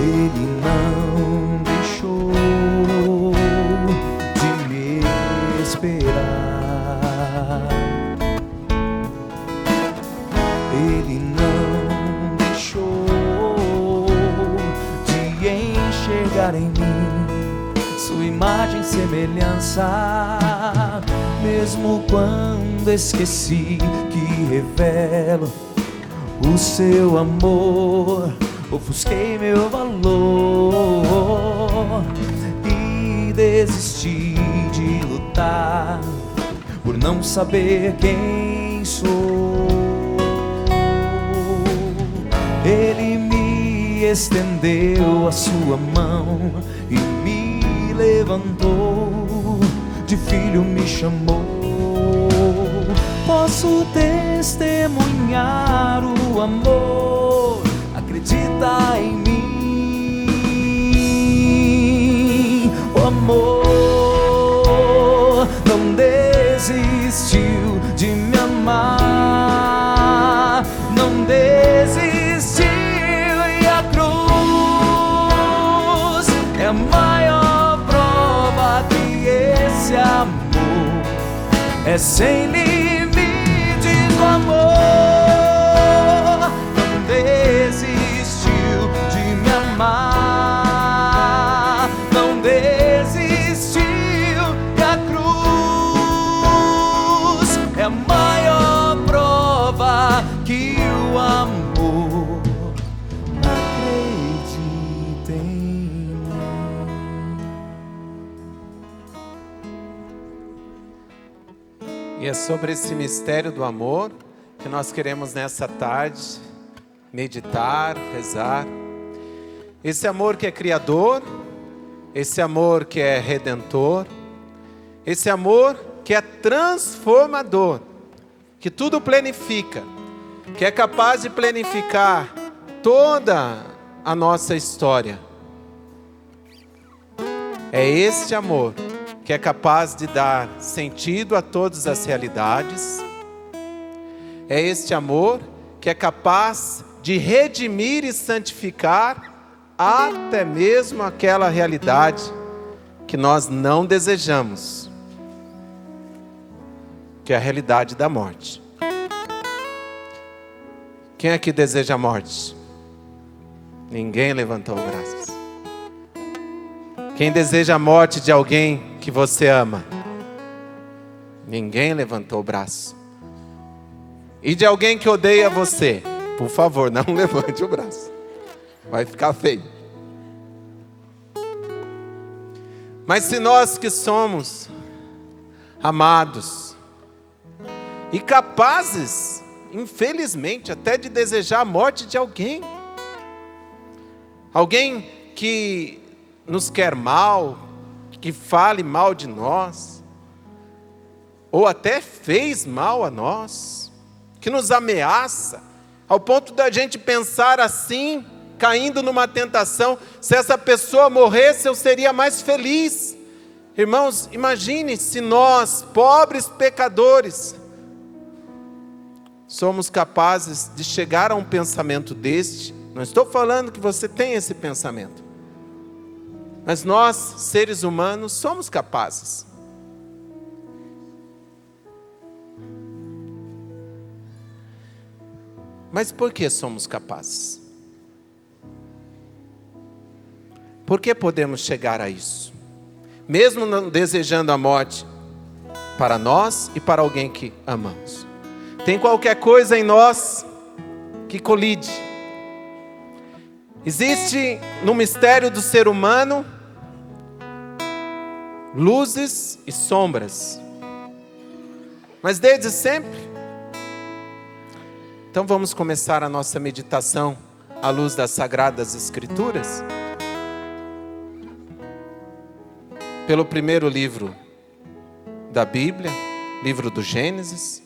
Ele não deixou de me esperar. Ele não deixou de enxergar em mim sua imagem e semelhança. Mesmo quando esqueci que revelo o seu amor, ofusquei meu valor e desisti de lutar por não saber quem sou. Ele me estendeu a sua mão e me levantou, de filho me chamou. Posso testemunhar o amor, acredita em mim. O amor não desistiu de me amar, não desistiu, e a cruz é a maior prova que esse amor é sem limites. O amor não desistiu de me amar, não desistiu, e a cruz é a maior prova que o amor acredita em mim. E é sobre esse mistério do amor que nós queremos nessa tarde meditar, rezar. Esse amor que é criador, esse amor que é redentor, esse amor que é transformador, que tudo planifica, que é capaz de planificar toda a nossa história. É este amor que é capaz de dar sentido a todas as realidades. É este amor que é capaz de redimir e santificar até mesmo aquela realidade que nós não desejamos, que é a realidade da morte. Quem aqui deseja a morte? Ninguém levantou o braço. Quem deseja a morte de alguém que você ama? Ninguém levantou o braço. E de alguém que odeia você? Por favor, não levante o braço. Vai ficar feio. Mas se nós que somos amados e capazes, infelizmente, até de desejar a morte de alguém, alguém que nos quer mal, que fale mal de nós, ou até fez mal a nós, que nos ameaça, ao ponto da gente pensar assim, caindo numa tentação: se essa pessoa morresse eu seria mais feliz. Irmãos, imagine se nós, pobres pecadores, somos capazes de chegar a um pensamento deste. Não estou falando que você tem esse pensamento, mas nós, seres humanos, somos capazes. Mas por que somos capazes? Por que podemos chegar a isso? Mesmo não desejando a morte para nós e para alguém que amamos. Tem qualquer coisa em nós que colide. Existe no mistério do ser humano luzes e sombras, mas desde sempre. Então vamos começar a nossa meditação à luz das Sagradas Escrituras, pelo primeiro livro da Bíblia, livro do Gênesis,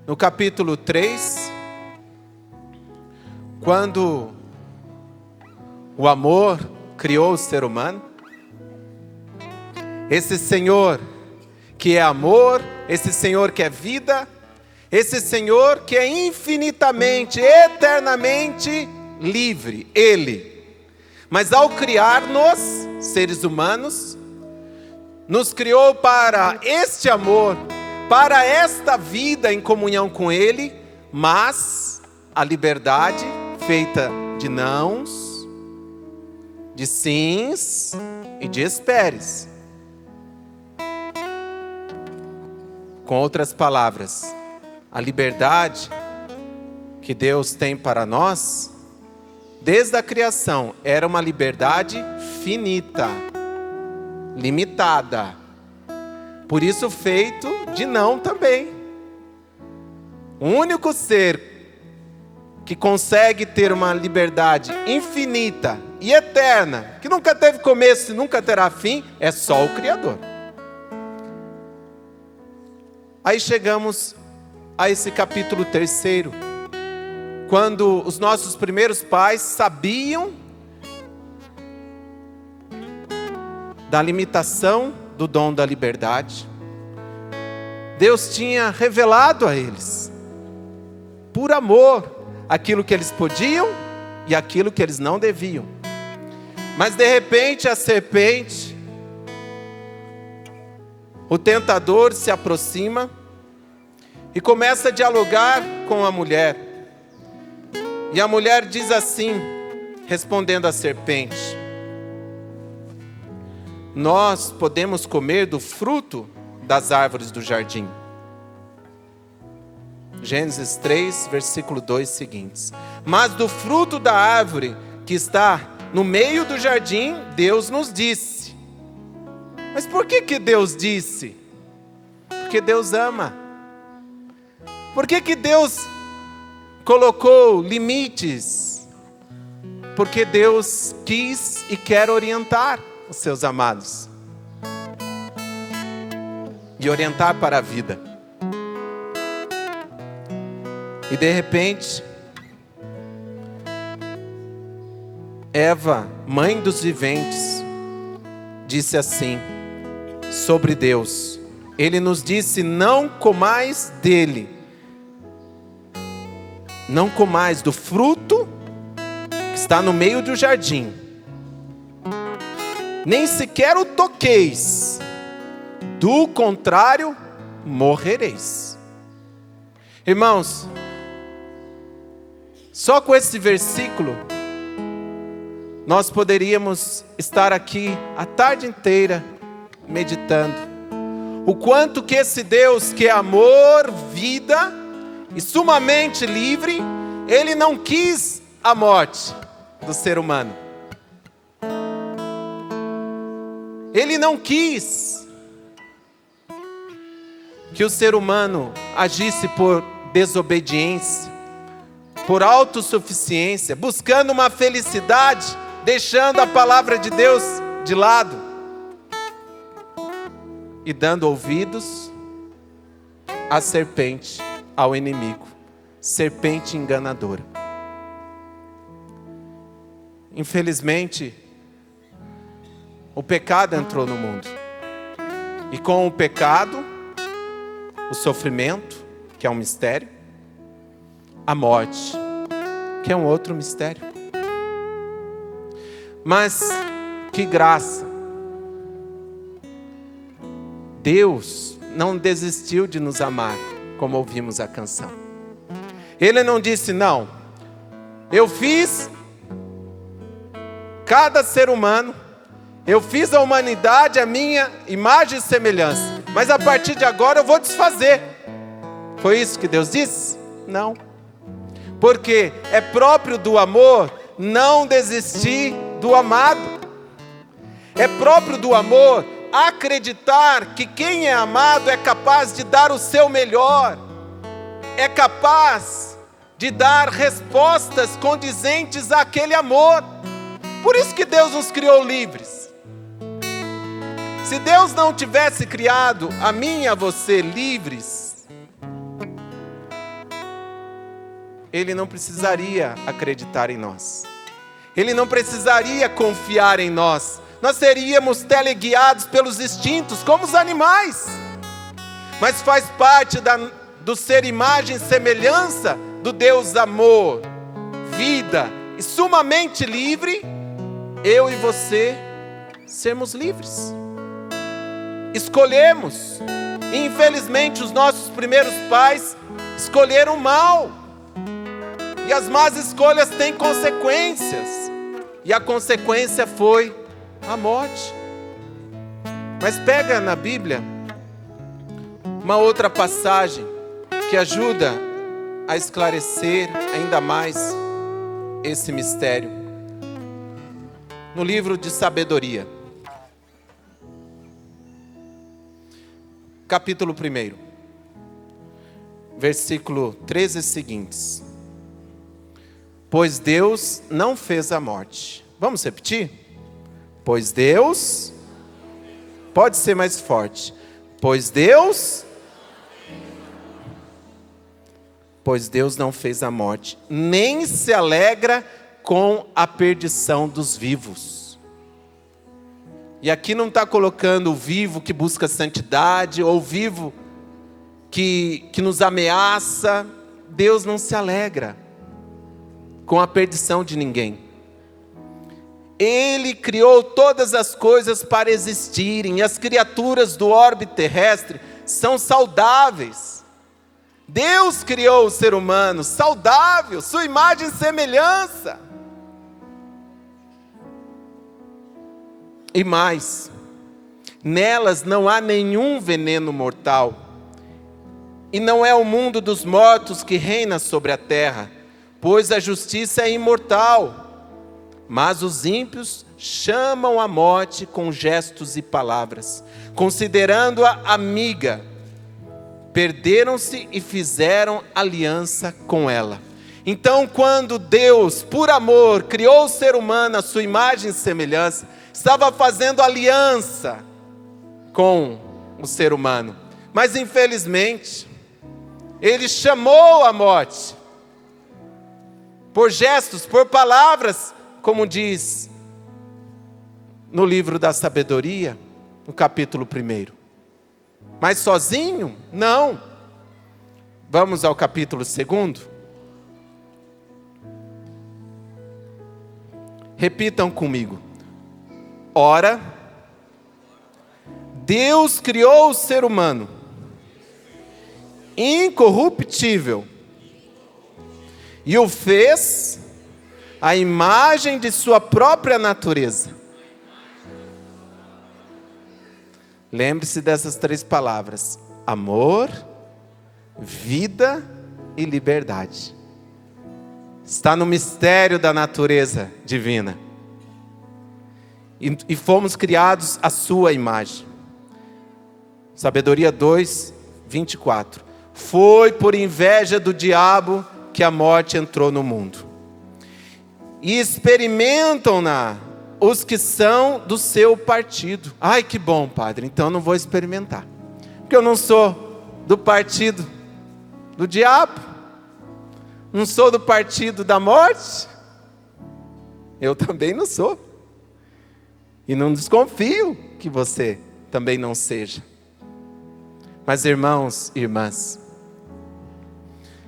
no capítulo 3, quando o amor criou o ser humano. Esse Senhor que é amor, esse Senhor que é vida, esse Senhor que é infinitamente, eternamente livre, Ele Mas ao criar-nos, seres humanos, nos criou para este amor, para esta vida em comunhão com Ele, mas a liberdade feita de nãos, de sims e de esperes. Com outras palavras, a liberdade que Deus tem para nós, desde a criação, era uma liberdade finita, limitada. Por isso feito de não também. O único ser que consegue ter uma liberdade infinita e eterna, que nunca teve começo e nunca terá fim, é só o Criador. Aí chegamos a esse capítulo 3, quando os nossos primeiros pais sabiam da limitação do dom da liberdade. Deus tinha revelado a eles, por amor, aquilo que eles podiam e aquilo que eles não deviam. Mas de repente a serpente, o tentador, se aproxima e começa a dialogar com a mulher. E a mulher diz assim, respondendo à serpente: nós podemos comer do fruto das árvores do jardim. Gênesis 3, versículo 2 seguintes. Mas do fruto da árvore que está no meio do jardim, Deus nos disse. Mas por que Deus disse? Porque Deus ama. Por que Deus colocou limites? Porque Deus quis e quer orientar os seus amados. E orientar para a vida. E de repente, Eva, mãe dos viventes, disse assim sobre Deus. Ele nos disse: não comais dele. Não comais do fruto que está no meio do jardim. Nem sequer o toqueis. Do contrário, morrereis. Irmãos, só com esse versículo, nós poderíamos estar aqui a tarde inteira meditando. O quanto que esse Deus que é amor, vida e sumamente livre, Ele não quis a morte do ser humano. Ele não quis que o ser humano agisse por desobediência, por autossuficiência, buscando uma felicidade, deixando a palavra de Deus de lado e dando ouvidos à serpente, ao inimigo, serpente enganadora. Infelizmente, o pecado entrou no mundo, e com o pecado, o sofrimento, que é um mistério, a morte, que é um outro mistério. Mas que graça! Deus não desistiu de nos amar, como ouvimos a canção. Ele não disse: não, eu fiz cada ser humano, eu fiz a humanidade a minha imagem e semelhança, mas a partir de agora eu vou desfazer. Foi isso que Deus disse? Não. Porque é próprio do amor não desistir do amado. É próprio do amor acreditar que quem é amado é capaz de dar o seu melhor. É capaz de dar respostas condizentes àquele amor. Por isso que Deus nos criou livres. Se Deus não tivesse criado a mim e a você livres, Ele não precisaria acreditar em nós. Ele não precisaria confiar em nós. Nós seríamos teleguiados pelos instintos, como os animais. Mas faz parte do ser imagem e semelhança do Deus amor, vida e sumamente livre, eu e você, sermos livres. Escolhemos. E infelizmente os nossos primeiros pais escolheram mal. E as más escolhas têm consequências. E a consequência foi a morte. Mas pega na Bíblia uma outra passagem que ajuda a esclarecer ainda mais esse mistério. No livro de Sabedoria, capítulo 1, versículo 13 seguintes. Pois Deus não fez a morte. Vamos repetir? Pois Deus, pode ser mais forte. Pois Deus não fez a morte, nem se alegra com a perdição dos vivos. E aqui não está colocando o vivo que busca santidade, ou o vivo que nos ameaça. Deus não se alegra com a perdição de ninguém. Ele criou todas as coisas para existirem, e as criaturas do orbe terrestre são saudáveis. Deus criou o ser humano saudável, sua imagem e semelhança. E mais, nelas não há nenhum veneno mortal, e não é o mundo dos mortos que reina sobre a terra, pois a justiça é imortal. Mas os ímpios chamam a morte com gestos e palavras, considerando-a amiga, perderam-se e fizeram aliança com ela. Então, quando Deus, por amor, criou o ser humano à sua imagem e semelhança, estava fazendo aliança com o ser humano. Mas infelizmente, Ele chamou a morte, por gestos, por palavras, como diz no livro da Sabedoria, no capítulo 1. Mas sozinho? Não. Vamos ao capítulo 2. Repitam comigo. Ora, Deus criou o ser humano incorruptível e o fez à imagem de sua própria natureza. Lembre-se dessas 3 palavras: amor, vida e liberdade. Está no mistério da natureza divina. E fomos criados à sua imagem. Sabedoria 2, 24. Foi por inveja do diabo que a morte entrou no mundo. E experimentam-na os que são do seu partido. Ai, que bom, padre, então eu não vou experimentar, porque eu não sou do partido do diabo, não sou do partido da morte. Eu também não sou. E não desconfio que você também não seja. Mas irmãos e irmãs,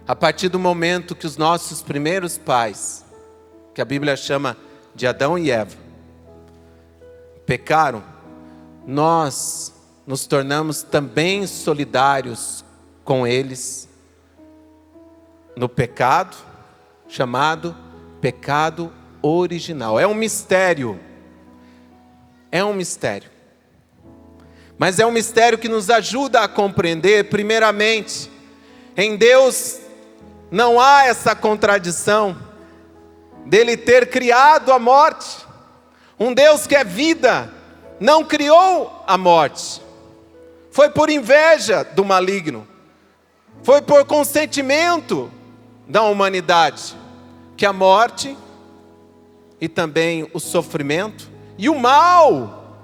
a partir do momento que os nossos primeiros pais, que a Bíblia chama de Adão e Eva, pecaram, nós nos tornamos também solidários com eles no pecado, chamado pecado original. É um mistério. É um mistério. Mas é um mistério que nos ajuda a compreender, primeiramente, em Deus não há essa contradição dele ter criado a morte. Um Deus que é vida não criou a morte. Foi por inveja do maligno. Foi por consentimento da humanidade que a morte e também o sofrimento e o mal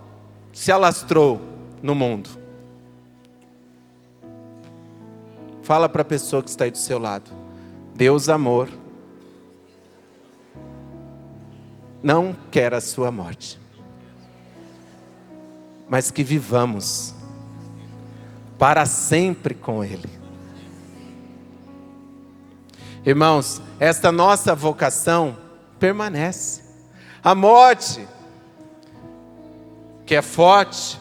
se alastrou no mundo. Fala para a pessoa que está aí do seu lado: Deus amor não quer a sua morte, mas que vivamos para sempre com Ele. Irmãos, esta nossa vocação permanece. A morte que é forte,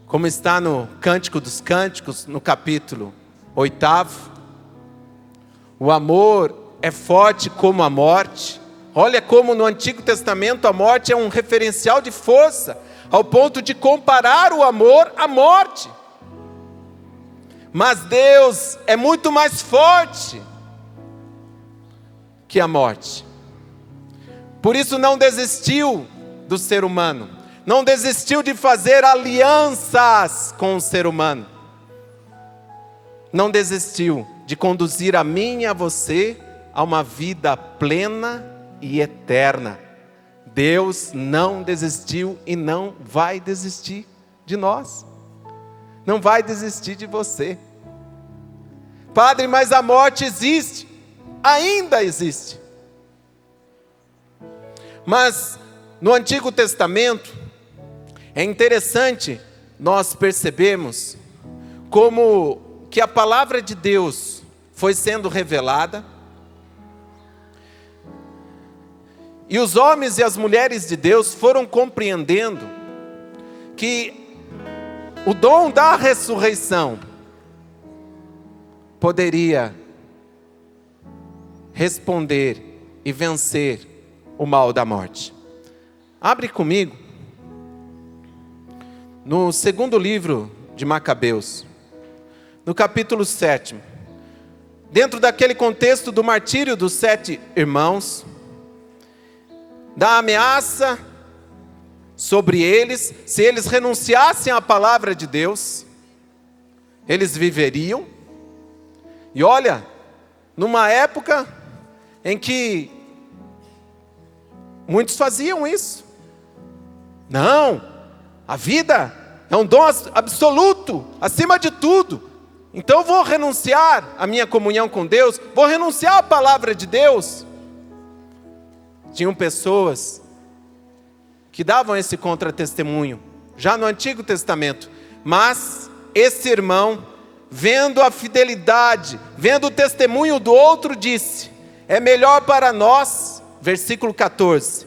como está no Cântico dos Cânticos, no capítulo 8. O amor é forte como a morte. Olha como no Antigo Testamento a morte é um referencial de força, ao ponto de comparar o amor à morte. Mas Deus é muito mais forte que a morte. Por isso não desistiu do ser humano, não desistiu de fazer alianças com o ser humano, não desistiu de conduzir a mim e a você a uma vida plena e eterna. Deus não desistiu e não vai desistir de nós, não vai desistir de você. Padre, mas a morte existe, ainda existe. Mas no Antigo Testamento é interessante nós percebemos como que a palavra de Deus foi sendo revelada, e os homens e as mulheres de Deus foram compreendendo que o dom da ressurreição poderia responder e vencer o mal da morte. Abre comigo no segundo livro de Macabeus, no capítulo 7, dentro daquele contexto do martírio dos 7 irmãos, da ameaça sobre eles, se eles renunciassem à palavra de Deus, eles viveriam. E olha, numa época em que muitos faziam isso. Não, a vida é um dom absoluto, acima de tudo. Então eu vou renunciar à minha comunhão com Deus, vou renunciar à palavra de Deus. Tinham pessoas que davam esse contra-testemunho, já no Antigo Testamento. Mas esse irmão, vendo a fidelidade, vendo o testemunho do outro, disse: é melhor para nós, versículo 14,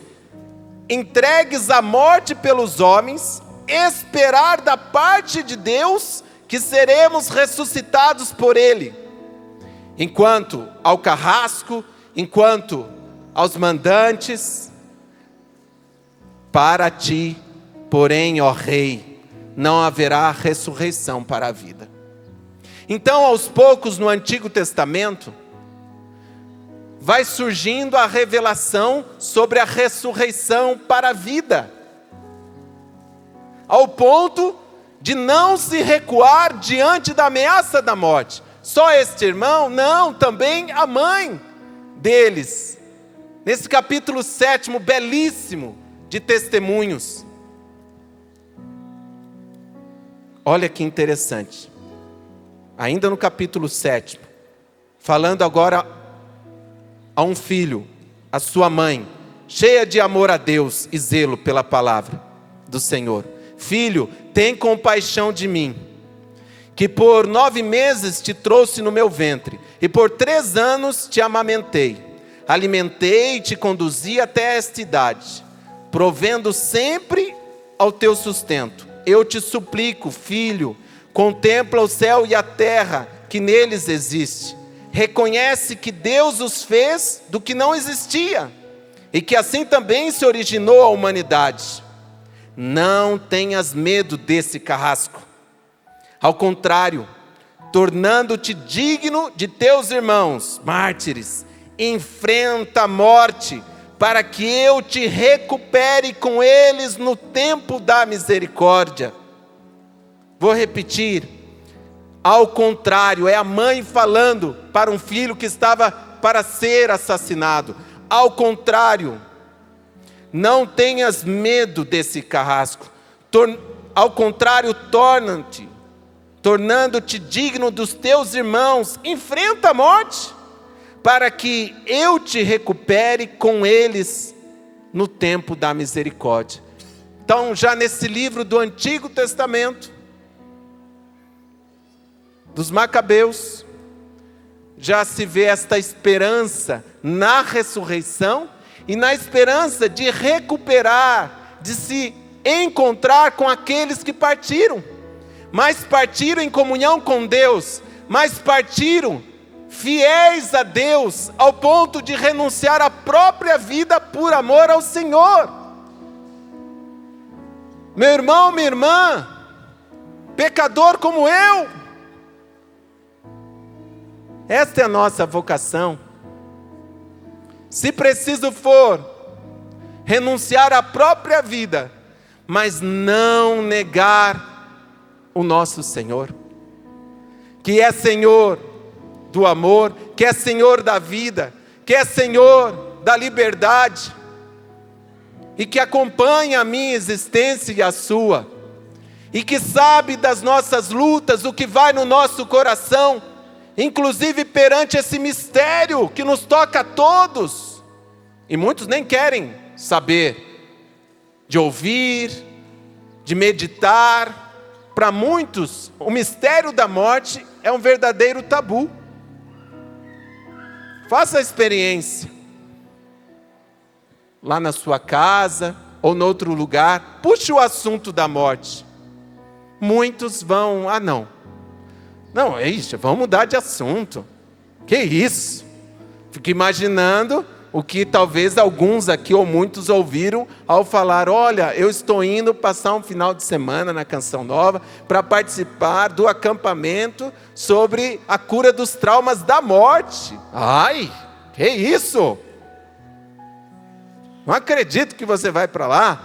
entregues à morte pelos homens, esperar da parte de Deus que seremos ressuscitados por Ele. Enquanto ao carrasco, enquanto aos mandantes, para ti, porém, ó Rei, não haverá ressurreição para a vida. Então, aos poucos, no Antigo Testamento, vai surgindo a revelação sobre a ressurreição para a vida, ao ponto de não se recuar diante da ameaça da morte. Só este irmão? Não, também a mãe deles. Nesse capítulo 7, belíssimo de testemunhos. Olha que interessante. Ainda no capítulo 7, falando agora a um filho, a sua mãe, cheia de amor a Deus e zelo pela palavra do Senhor: filho, tem compaixão de mim, que por 9 meses te trouxe no meu ventre, e por 3 anos te amamentei, alimentei e te conduzi até esta idade, provendo sempre ao teu sustento. Eu te suplico, filho, contempla o céu e a terra que neles existe. Reconhece que Deus os fez do que não existia, e que assim também se originou a humanidade. Não tenhas medo desse carrasco. Ao contrário, tornando-te digno de teus irmãos mártires, enfrenta a morte, para que eu te recupere com eles no tempo da misericórdia. Vou repetir. Ao contrário, é a mãe falando para um filho que estava para ser assassinado. Ao contrário, não tenhas medo desse carrasco. Ao contrário, tornando-te digno dos teus irmãos, enfrenta a morte, para que eu te recupere com eles no tempo da misericórdia. Então, já nesse livro do Antigo Testamento, dos Macabeus, já se vê esta esperança na ressurreição e na esperança de recuperar, de se encontrar com aqueles que partiram, mas partiram em comunhão com Deus, mas partiram fiéis a Deus, ao ponto de renunciar à própria vida por amor ao Senhor. Meu irmão, minha irmã, pecador como eu, esta é a nossa vocação. Se preciso for, renunciar à própria vida, mas não negar o nosso Senhor, que é Senhor do amor, que é Senhor da vida, que é Senhor da liberdade, e que acompanha a minha existência e a sua, e que sabe das nossas lutas, o que vai no nosso coração, inclusive perante esse mistério que nos toca a todos, e muitos nem querem saber, de ouvir, de meditar. Para muitos, o mistério da morte é um verdadeiro tabu. Faça a experiência, lá na sua casa, ou em outro lugar, puxe o assunto da morte. Muitos vão, não, vamos mudar de assunto. Que isso? Fico imaginando o que talvez alguns aqui ou muitos ouviram ao falar: olha, eu estou indo passar um final de semana na Canção Nova para participar do acampamento sobre a cura dos traumas da morte. Ai, que isso? Não acredito que você vai para lá.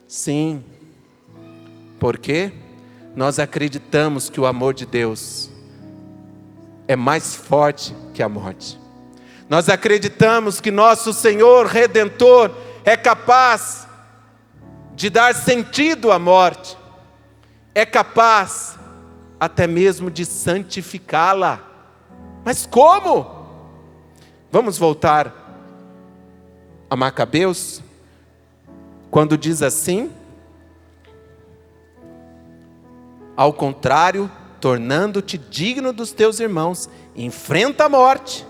Sim, porque nós acreditamos que o amor de Deus é mais forte que a morte. Nós acreditamos que nosso Senhor Redentor é capaz de dar sentido à morte, é capaz até mesmo de santificá-la. Mas como? Vamos voltar a Macabeus, quando diz assim: ao contrário, tornando-te digno dos teus irmãos, enfrenta a morte,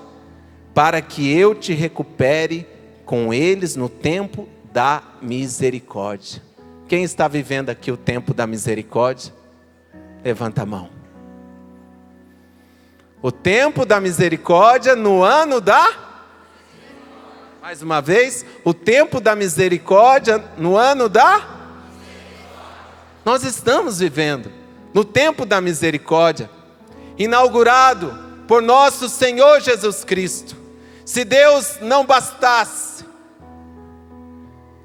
para que eu te recupere com eles no tempo da misericórdia. Quem está vivendo aqui o tempo da misericórdia? Levanta a mão. O tempo da misericórdia no ano da... Mais uma vez, o tempo da misericórdia no ano da... Nós estamos vivendo no tempo da misericórdia, inaugurado por nosso Senhor Jesus Cristo. Se Deus não bastasse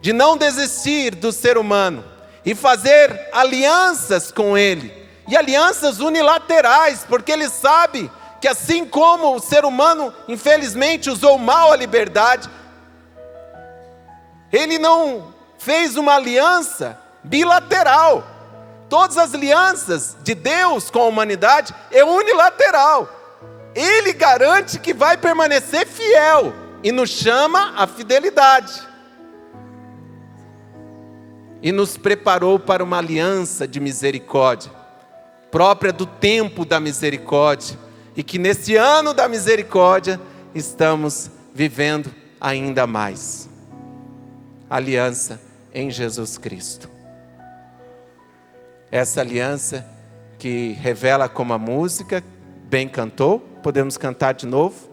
de não desistir do ser humano e fazer alianças com Ele, e alianças unilaterais, porque Ele sabe que assim como o ser humano infelizmente usou mal a liberdade, Ele não fez uma aliança bilateral. Todas as alianças de Deus com a humanidade é unilateral. Ele garante que vai permanecer fiel e nos chama à fidelidade. E nos preparou para uma aliança de misericórdia, própria do tempo da misericórdia, e que nesse ano da misericórdia estamos vivendo ainda mais. Aliança em Jesus Cristo. Essa aliança que revela como a música bem cantou, podemos cantar de novo,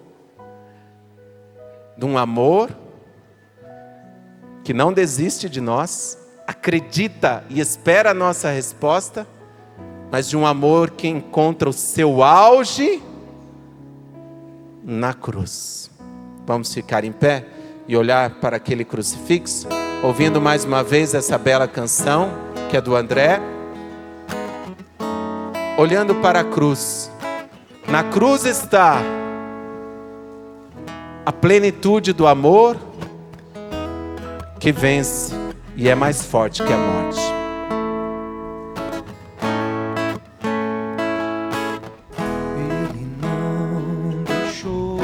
de um amor que não desiste de nós, acredita e espera a nossa resposta, mas de um amor que encontra o seu auge na cruz. Vamos ficar em pé e olhar para aquele crucifixo, ouvindo mais uma vez essa bela canção que é do André. Olhando para a cruz, na cruz está a plenitude do amor que vence e é mais forte que a morte. Ele não deixou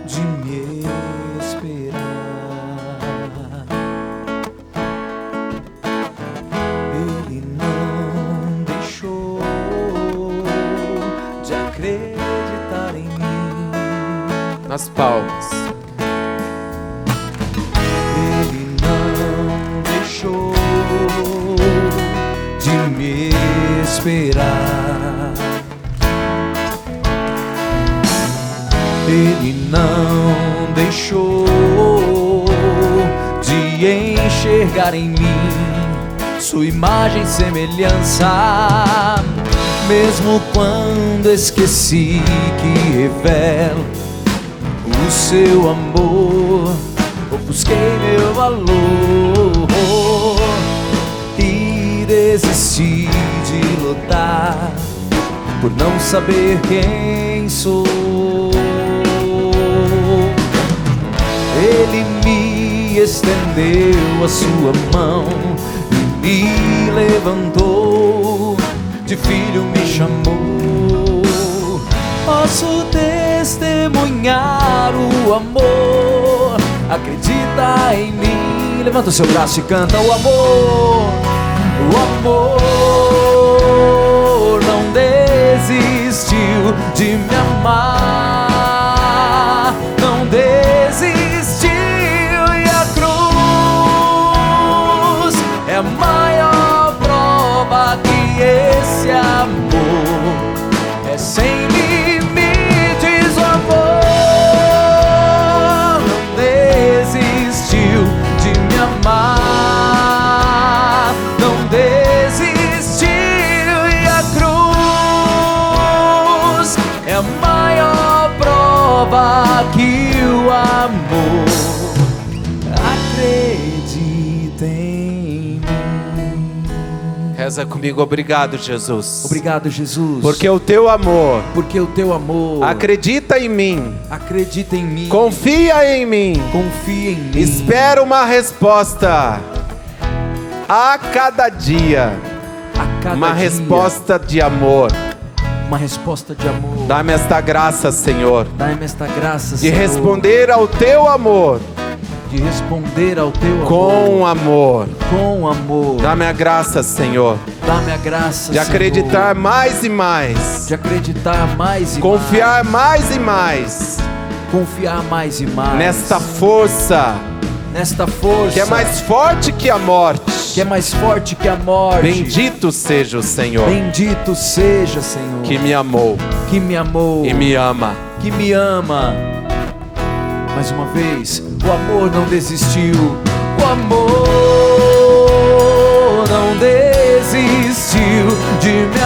de me esperar. Ele não deixou de acreditar em mim. Nas palmas. Ele não esperar. Ele não deixou de enxergar em mim sua imagem e semelhança, mesmo quando esqueci que revela o seu amor. Ofusquei meu valor e desisti de lutar por não saber quem sou. Ele me estendeu a sua mão e me levantou, de filho me chamou. Posso testemunhar o amor, acredita em mim. Levanta o seu braço e canta o amor. O amor não desistiu de me amar, não desistiu, e a cruz é a maior prova que esse amor é sem limites. O amor não desistiu de me amar, não desistiu, e a cruz é a maior prova que o amor acredita em mim. Reza comigo. Obrigado, Jesus. Obrigado, Jesus, Porque o teu amor porque o teu amor acredita em mim, acredita em mim, confia em mim, confia em mim. espera uma resposta a cada dia, A cada uma dia, resposta de amor. uma resposta de amor. Dá-me esta graça, Senhor, Dá-me esta graça, de Senhor, responder ao teu amor de responder ao teu amor com amor. com amor. Dá-me a graça, Senhor, Dá-me a graça, de Senhor, acreditar mais e mais, de acreditar mais e confiar mais e mais mais, confiar mais e mais nesta força nesta força que é mais forte que a morte. que é mais forte que a morte. Bendito seja o Senhor, Bendito seja, Senhor, que me amou que me amou e me ama. que me ama. Mais uma vez, o amor não desistiu. O amor não desistiu de me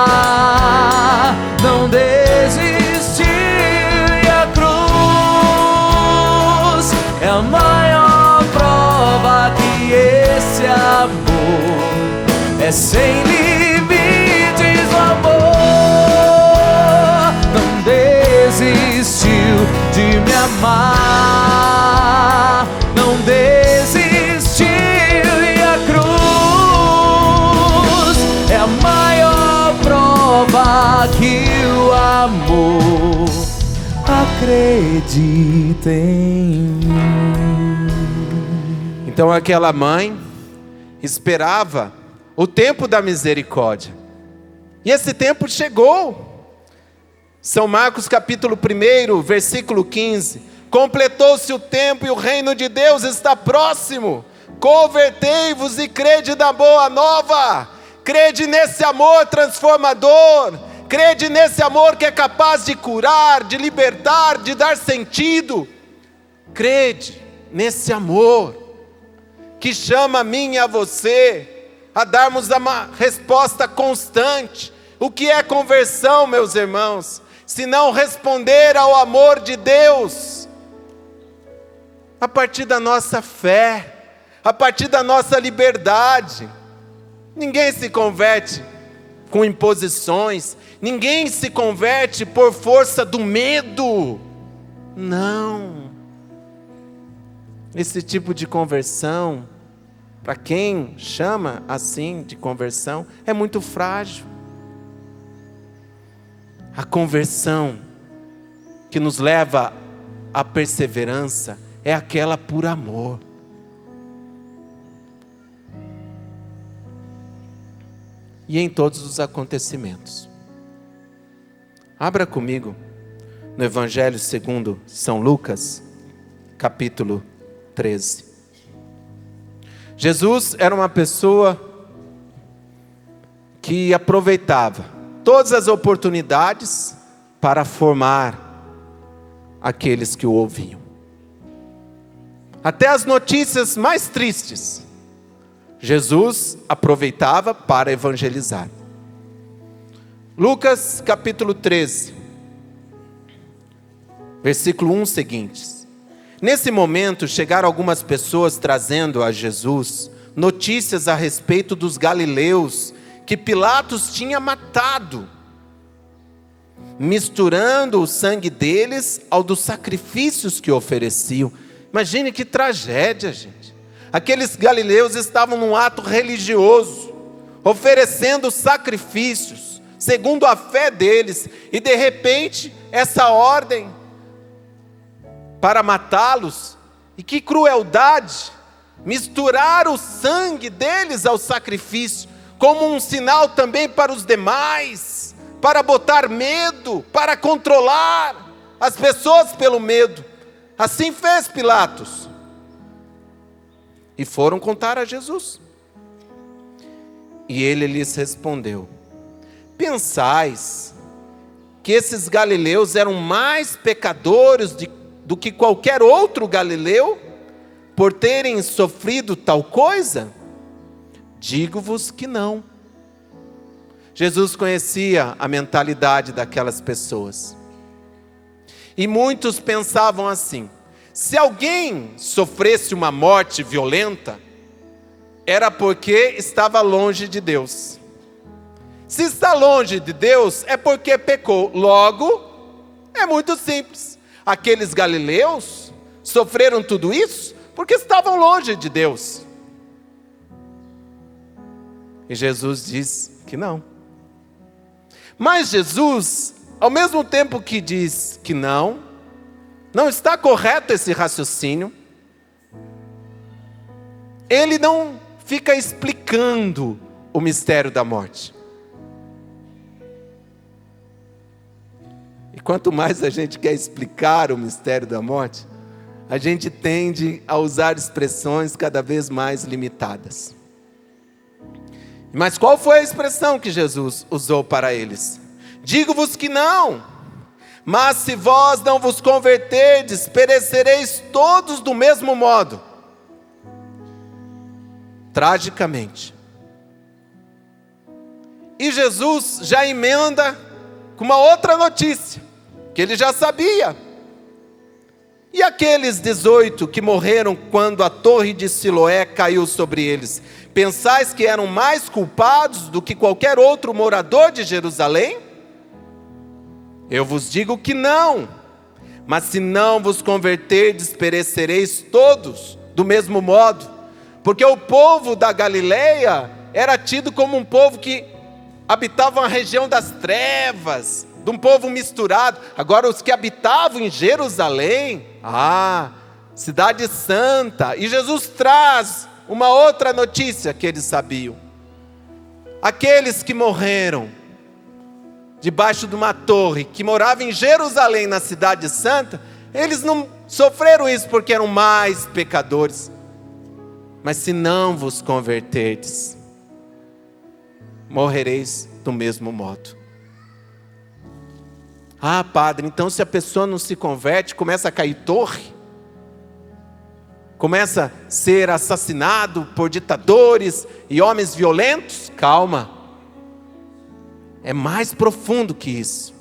amar, não desistiu, e a cruz é a maior prova que esse amor é sem limites. O amor não desistiu de me amar, não desistiu, e a cruz é a maior prova que o amor acredita em mim. Então aquela mãe esperava o tempo da misericórdia, e esse tempo chegou. São Marcos capítulo 1, versículo 15. Completou-se o tempo e o reino de Deus está próximo. Convertei-vos e crede na boa nova. Crede nesse amor transformador. Crede nesse amor que é capaz de curar, de libertar, de dar sentido. Crede nesse amor que chama a mim e a você a darmos uma resposta constante. O que é conversão, meus irmãos? Se não responder ao amor de Deus, a partir da nossa fé, a partir da nossa liberdade. Ninguém se converte com imposições, ninguém se converte por força do medo. Não. Esse tipo de conversão, para quem chama assim de conversão, é muito frágil. A conversão que nos leva à perseverança é aquela por amor. E em todos os acontecimentos. Abra comigo no Evangelho segundo São Lucas, capítulo 13. Jesus era uma pessoa que aproveitava todas as oportunidades para formar aqueles que o ouviam. Até as notícias mais tristes, Jesus aproveitava para evangelizar. Lucas capítulo 13, versículo 1 seguintes. Nesse momento chegaram algumas pessoas trazendo a Jesus notícias a respeito dos galileus que Pilatos tinha matado, misturando o sangue deles ao dos sacrifícios que ofereciam. Imagine que tragédia, gente. Aqueles galileus estavam num ato religioso, oferecendo sacrifícios, segundo a fé deles, e de repente, essa ordem para matá-los, e que crueldade, misturar o sangue deles ao sacrifício, como um sinal também para os demais, para botar medo, para controlar as pessoas pelo medo. Assim fez Pilatos. E foram contar a Jesus. E ele lhes respondeu: pensais que esses galileus eram mais pecadores do que qualquer outro galileu, por terem sofrido tal coisa? Digo-vos que não. Jesus conhecia a mentalidade daquelas pessoas. E muitos pensavam assim: se alguém sofresse uma morte violenta, era porque estava longe de Deus. Se está longe de Deus, é porque pecou. Logo, é muito simples. Aqueles galileus sofreram tudo isso porque estavam longe de Deus. E Jesus diz que não. Mas Jesus, ao mesmo tempo que diz que não está correto esse raciocínio, ele não fica explicando o mistério da morte. E quanto mais a gente quer explicar o mistério da morte, a gente tende a usar expressões cada vez mais limitadas. Mas qual foi a expressão que Jesus usou para eles? Digo-vos que não, mas se vós não vos converterdes, perecereis todos do mesmo modo. Tragicamente. E Jesus já emenda com uma outra notícia, que ele já sabia. E aqueles 18 que morreram quando a torre de Siloé caiu sobre eles, pensais que eram mais culpados do que qualquer outro morador de Jerusalém? Eu vos digo que não, mas se não vos converterdes, perecereis todos do mesmo modo, porque o povo da Galileia era tido como um povo que habitava a região das trevas, de um povo misturado. Agora os que habitavam em Jerusalém, cidade santa, e Jesus traz uma outra notícia que eles sabiam: aqueles que morreram debaixo de uma torre, que morava em Jerusalém, na cidade santa, eles não sofreram isso porque eram mais pecadores. Mas se não vos converterdes, morrereis do mesmo modo. Padre, então se a pessoa não se converte, começa a cair torre, começa a ser assassinado por ditadores e homens violentos? Calma, é mais profundo que isso.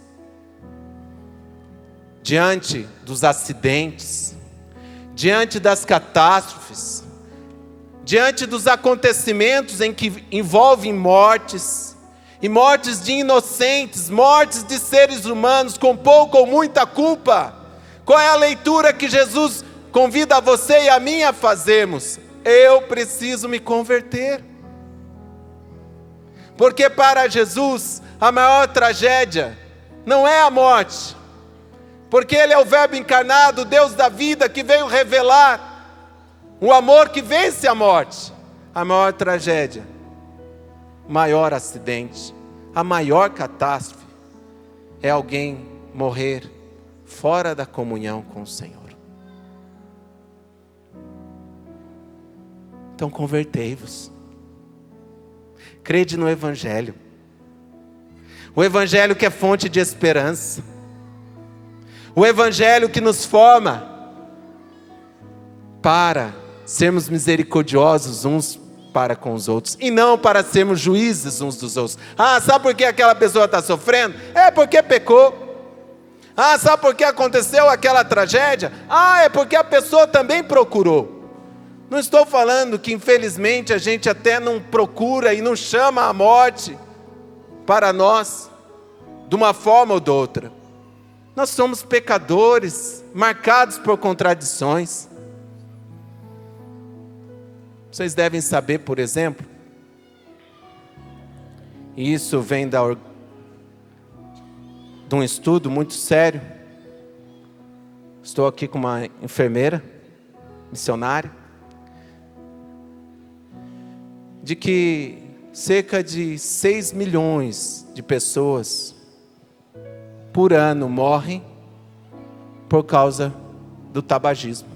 Diante dos acidentes, diante das catástrofes, diante dos acontecimentos em que envolvem mortes, e mortes de inocentes, mortes de seres humanos com pouca ou muita culpa, qual é a leitura que Jesus convida a você e a mim a fazermos? Eu preciso me converter. Porque para Jesus a maior tragédia não é a morte, porque Ele é o Verbo encarnado, o Deus da vida, que veio revelar o amor que vence a morte. A maior tragédia, o maior acidente, a maior catástrofe é alguém morrer fora da comunhão com o Senhor. Então convertei-vos, crede no Evangelho, O Evangelho que é fonte de esperança. O Evangelho que nos forma para sermos misericordiosos uns para com os outros, e não para sermos juízes uns dos outros. Ah, sabe por que aquela pessoa está sofrendo? É porque pecou. Ah, sabe por que aconteceu aquela tragédia? Ah, é porque a pessoa também procurou. Não estou falando que infelizmente a gente até não procura e não chama a morte para nós, de uma forma ou de outra. Nós somos pecadores, marcados por contradições. Vocês devem saber, por exemplo, e isso vem de um estudo muito sério. Estou aqui com uma enfermeira, missionária, de que cerca de 6 milhões de pessoas por ano morrem por causa do tabagismo.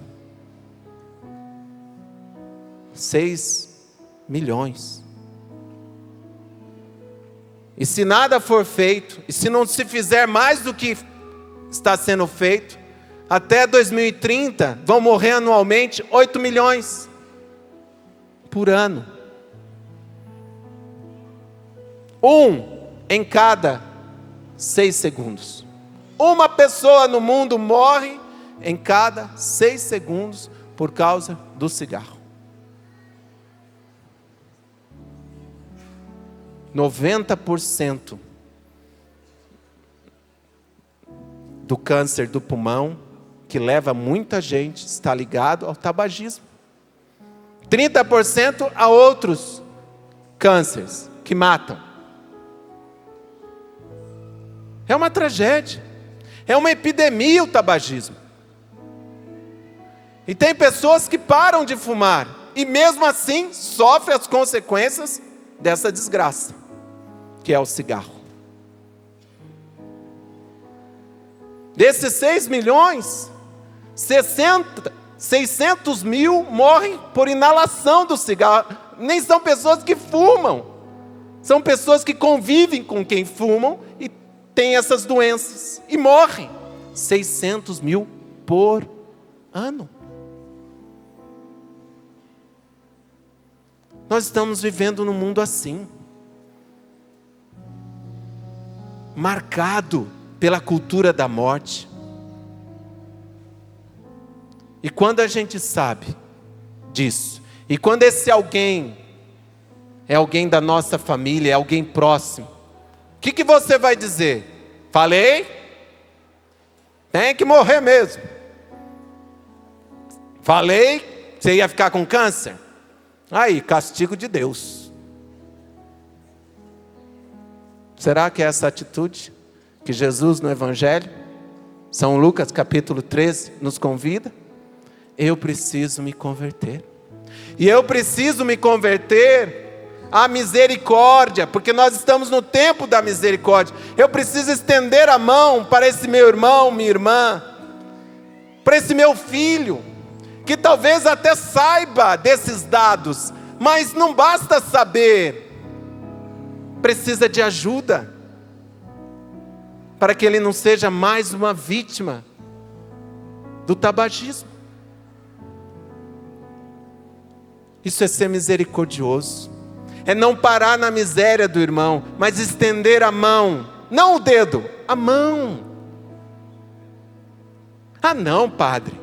6 milhões. E se nada for feito, e se não se fizer mais do que está sendo feito, até 2030 vão morrer anualmente 8 milhões por ano. 1 em cada 6 segundos. Uma pessoa no mundo morre em cada 6 segundos por causa do cigarro. 90% do câncer do pulmão, que leva muita gente, está ligado ao tabagismo. 30% a outros cânceres que matam. É uma tragédia. É uma epidemia o tabagismo. E tem pessoas que param de fumar e mesmo assim sofrem as consequências dessa desgraça, que é o cigarro. Desses 6 milhões, 600 mil morrem por inalação do cigarro. Nem são pessoas que fumam. São pessoas que convivem com quem fumam e têm essas doenças. E morrem. 600 mil por ano. Nós estamos vivendo num mundo assim. Marcado pela cultura da morte. E quando a gente sabe disso, e quando esse alguém é alguém da nossa família, é alguém próximo, o que você vai dizer? Falei? Tem que morrer mesmo. Falei? Você ia ficar com câncer? Aí, castigo de Deus. Será que é essa atitude que Jesus no Evangelho, São Lucas capítulo 13, nos convida? Eu preciso me converter. E eu preciso me converter à misericórdia, porque nós estamos no tempo da misericórdia. Eu preciso estender a mão para esse meu irmão, minha irmã, para esse meu filho, que talvez até saiba desses dados, mas não basta saber, precisa de ajuda, para que ele não seja mais uma vítima do tabagismo. Isso é ser misericordioso, é não parar na miséria do irmão, mas estender a mão, não o dedo, a mão. Ah não, padre,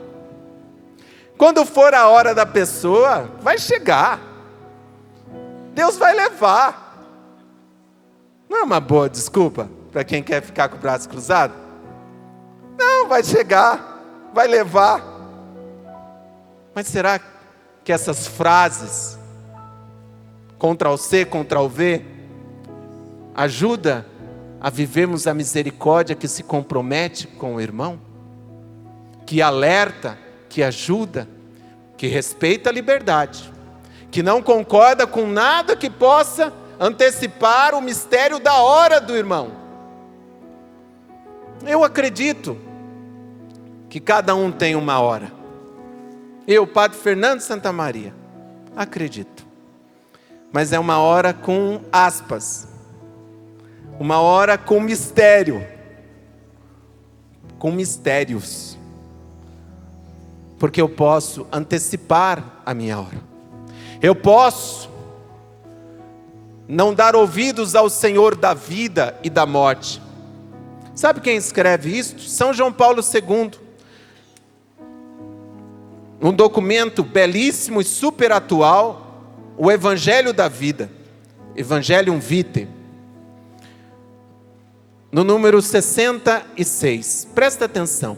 quando for a hora da pessoa, vai chegar, Deus vai levar. Não é uma boa desculpa para quem quer ficar com o braço cruzado? Não, vai chegar, vai levar. Mas será que essas frases, Ctrl+C, Ctrl+V, ajuda a vivermos a misericórdia que se compromete com o irmão? Que alerta, que ajuda, que respeita a liberdade, que não concorda com nada que possa antecipar o mistério da hora do irmão. Eu acredito que cada um tem uma hora. Eu, Padre Fernando Santamaria, acredito. Mas é uma hora com aspas. uma hora com mistério, com mistérios, porque eu posso antecipar a minha hora. Eu posso não dar ouvidos ao Senhor da vida e da morte. Sabe quem escreve isto? São João Paulo II. Um documento belíssimo e super atual, o Evangelho da Vida, Evangelium Vitae, no número 66. Presta atenção.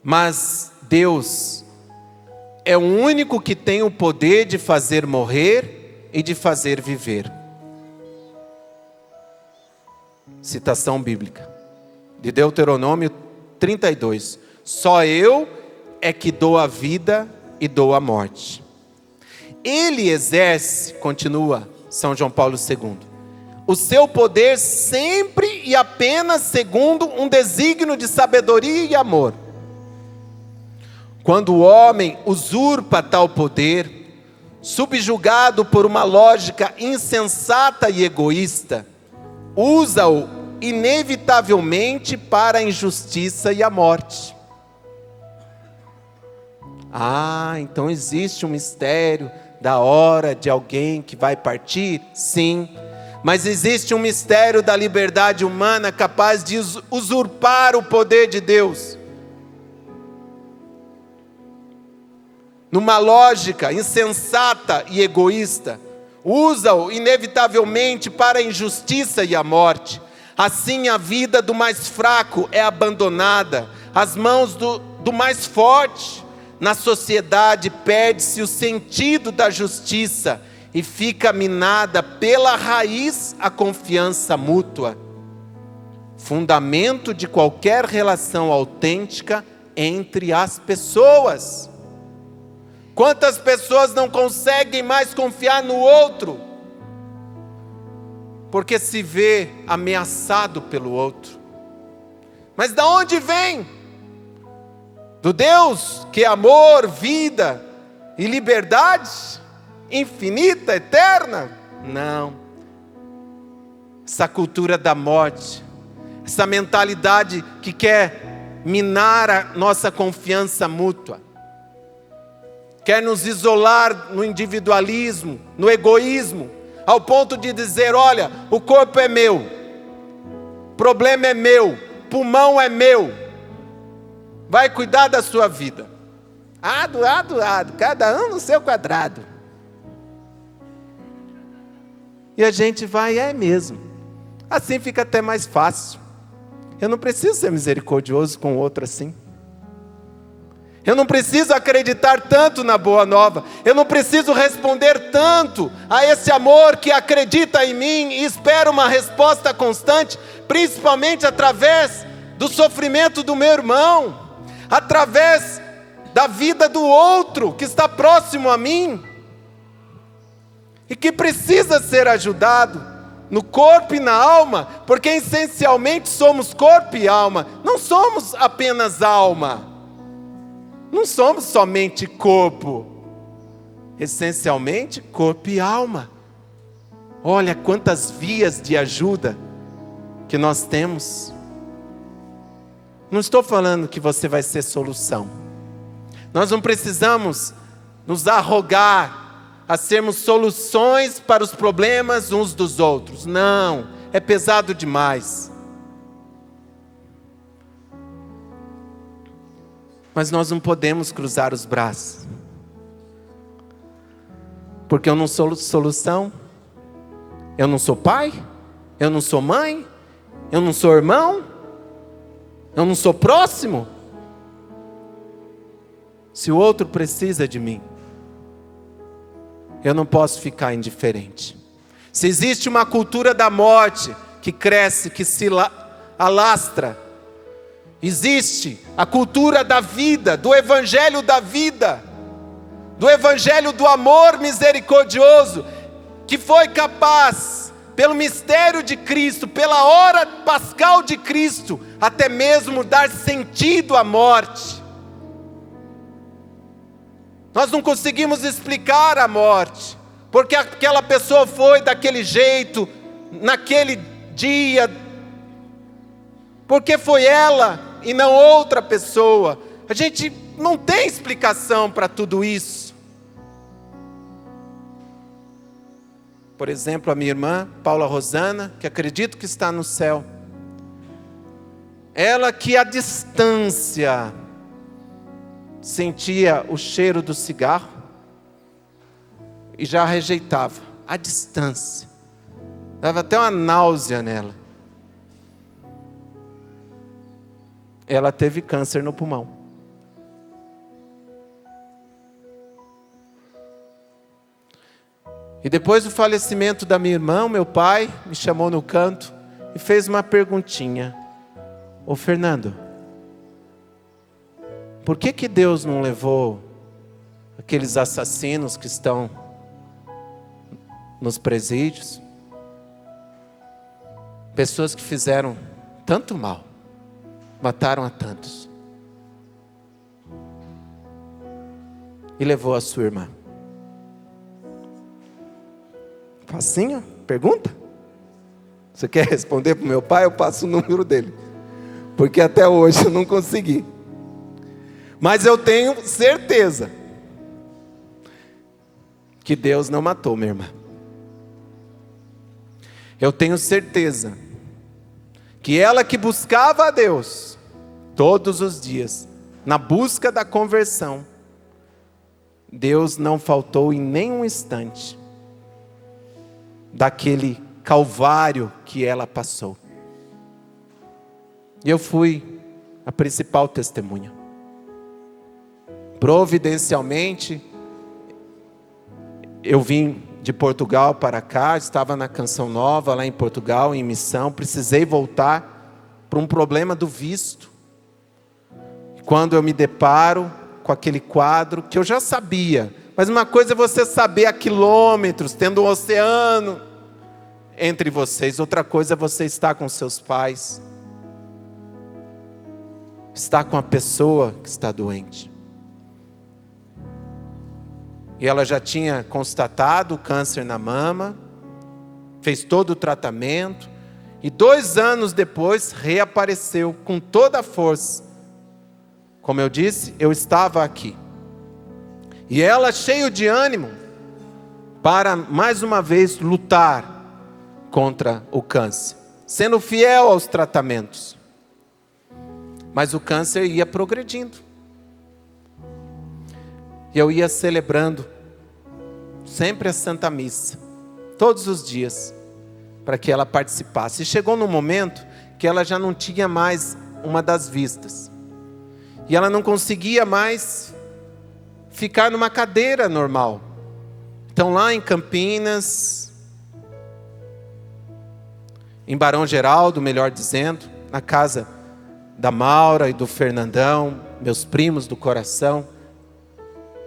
Mas Deus é o único que tem o poder de fazer morrer e de fazer viver. Citação bíblica, de Deuteronômio 32. Só eu é que dou a vida e dou a morte. Ele exerce, continua São João Paulo II, o seu poder sempre e apenas segundo um desígnio de sabedoria e amor. Quando o homem usurpa tal poder, subjugado por uma lógica insensata e egoísta, usa-o inevitavelmente para a injustiça e a morte. Então existe um mistério da hora de alguém que vai partir? Sim. Mas existe um mistério da liberdade humana capaz de usurpar o poder de Deus. Numa lógica insensata e egoísta, usa-o inevitavelmente para a injustiça e a morte. Assim a vida do mais fraco é abandonada às mãos do mais forte. Na sociedade perde-se o sentido da justiça e fica minada pela raiz a confiança mútua, fundamento de qualquer relação autêntica entre as pessoas. Quantas pessoas não conseguem mais confiar no outro, porque se vê ameaçado pelo outro? Mas de onde vem? Do Deus que é amor, vida e liberdade infinita, eterna? Não. Essa cultura da morte, essa mentalidade que quer minar a nossa confiança mútua, quer nos isolar no individualismo, no egoísmo, ao ponto de dizer: olha, o corpo é meu, problema é meu, pulmão é meu, vai cuidar da sua vida. Ado, cada um no seu quadrado. E a gente vai, é mesmo. Assim fica até mais fácil. Eu não preciso ser misericordioso com o outro assim. Eu não preciso acreditar tanto na boa nova. Eu não preciso responder tanto a esse amor que acredita em mim e espera uma resposta constante, principalmente através do sofrimento do meu irmão, através da vida do outro que está próximo a mim e que precisa ser ajudado no corpo e na alma, porque essencialmente somos corpo e alma, não somos apenas alma. Não somos somente corpo, essencialmente corpo e alma. Olha quantas vias de ajuda que nós temos. Não estou falando que você vai ser solução. Nós não precisamos nos arrogar a sermos soluções para os problemas uns dos outros. Não, é pesado demais. Mas nós não podemos cruzar os braços, porque eu não sou solução, eu não sou pai, eu não sou mãe, eu não sou irmão, eu não sou próximo. Se o outro precisa de mim, eu não posso ficar indiferente. Se existe uma cultura da morte que cresce, que se alastra, existe a cultura da vida, do evangelho da vida, do evangelho do amor misericordioso, que foi capaz, pelo mistério de Cristo, pela hora pascal de Cristo, até mesmo dar sentido à morte. Nós não conseguimos explicar a morte, porque aquela pessoa foi daquele jeito, naquele dia, porque foi ela e não outra pessoa. A gente não tem explicação para tudo isso. Por exemplo, a minha irmã, Paula Rosana, que acredito que está no céu. Ela que à distância sentia o cheiro do cigarro e já rejeitava, à distância. Dava até uma náusea nela. Ela teve câncer no pulmão. E depois do falecimento da minha irmã, meu pai me chamou no canto e fez uma perguntinha. Ô Fernando, por que Deus não levou aqueles assassinos que estão nos presídios? Pessoas que fizeram tanto mal, mataram a tantos. E levou a sua irmã. Facinho? Pergunta? Você quer responder para o meu pai? Eu passo o número dele. Porque até hoje eu não consegui. Mas eu tenho certeza que Deus não matou minha irmã. Eu tenho certeza que ela que buscava a Deus todos os dias, na busca da conversão, Deus não faltou em nenhum instante daquele calvário que ela passou. E eu fui a principal testemunha. Providencialmente, eu vim de Portugal para cá, estava na Canção Nova, lá em Portugal, em missão, precisei voltar por um problema do visto. Quando eu me deparo com aquele quadro, que eu já sabia, mas uma coisa é você saber a quilômetros, tendo um oceano entre vocês, outra coisa é você estar com seus pais, estar com a pessoa que está doente. E ela já tinha constatado o câncer na mama, fez todo o tratamento, e 2 anos depois reapareceu com toda a força. Como eu disse, eu estava aqui. E ela cheio de ânimo para mais uma vez lutar contra o câncer, sendo fiel aos tratamentos. Mas o câncer ia progredindo. E eu ia celebrando sempre a Santa Missa, todos os dias, para que ela participasse. E chegou num momento que ela já não tinha mais uma das vistas. E ela não conseguia mais ficar numa cadeira normal. Então lá em Campinas, em Barão Geraldo, melhor dizendo, na casa da Maura e do Fernandão, meus primos do coração,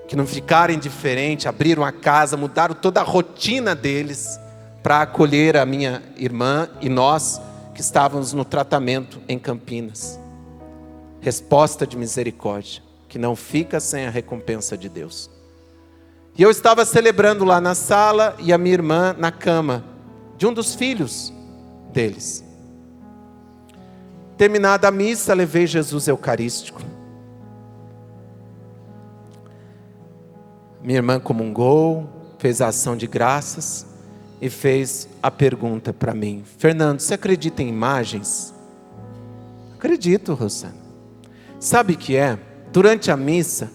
que não ficaram indiferentes, abriram a casa, mudaram toda a rotina deles para acolher a minha irmã e nós que estávamos no tratamento em Campinas. Resposta de misericórdia, que não fica sem a recompensa de Deus. E eu estava celebrando lá na sala e a minha irmã na cama de um dos filhos deles. Terminada a missa, levei Jesus Eucarístico. Minha irmã comungou, fez a ação de graças e fez a pergunta para mim: Fernando, você acredita em imagens? Acredito, Rosana. Sabe o que é? Durante a missa,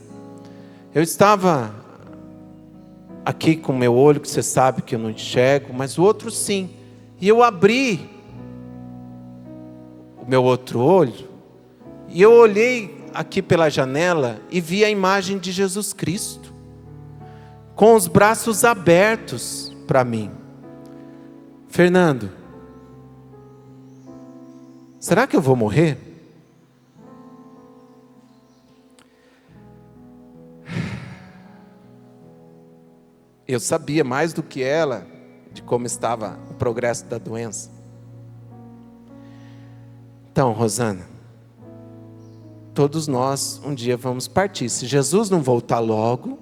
eu estava aqui com o meu olho, que você sabe que eu não enxergo, mas o outro sim. E eu abri o meu outro olho, e eu olhei aqui pela janela e vi a imagem de Jesus Cristo, com os braços abertos para mim. Fernando, será que eu vou morrer? Eu sabia mais do que ela de como estava o progresso da doença. Então, Rosana, todos nós um dia vamos partir. Se Jesus não voltar logo,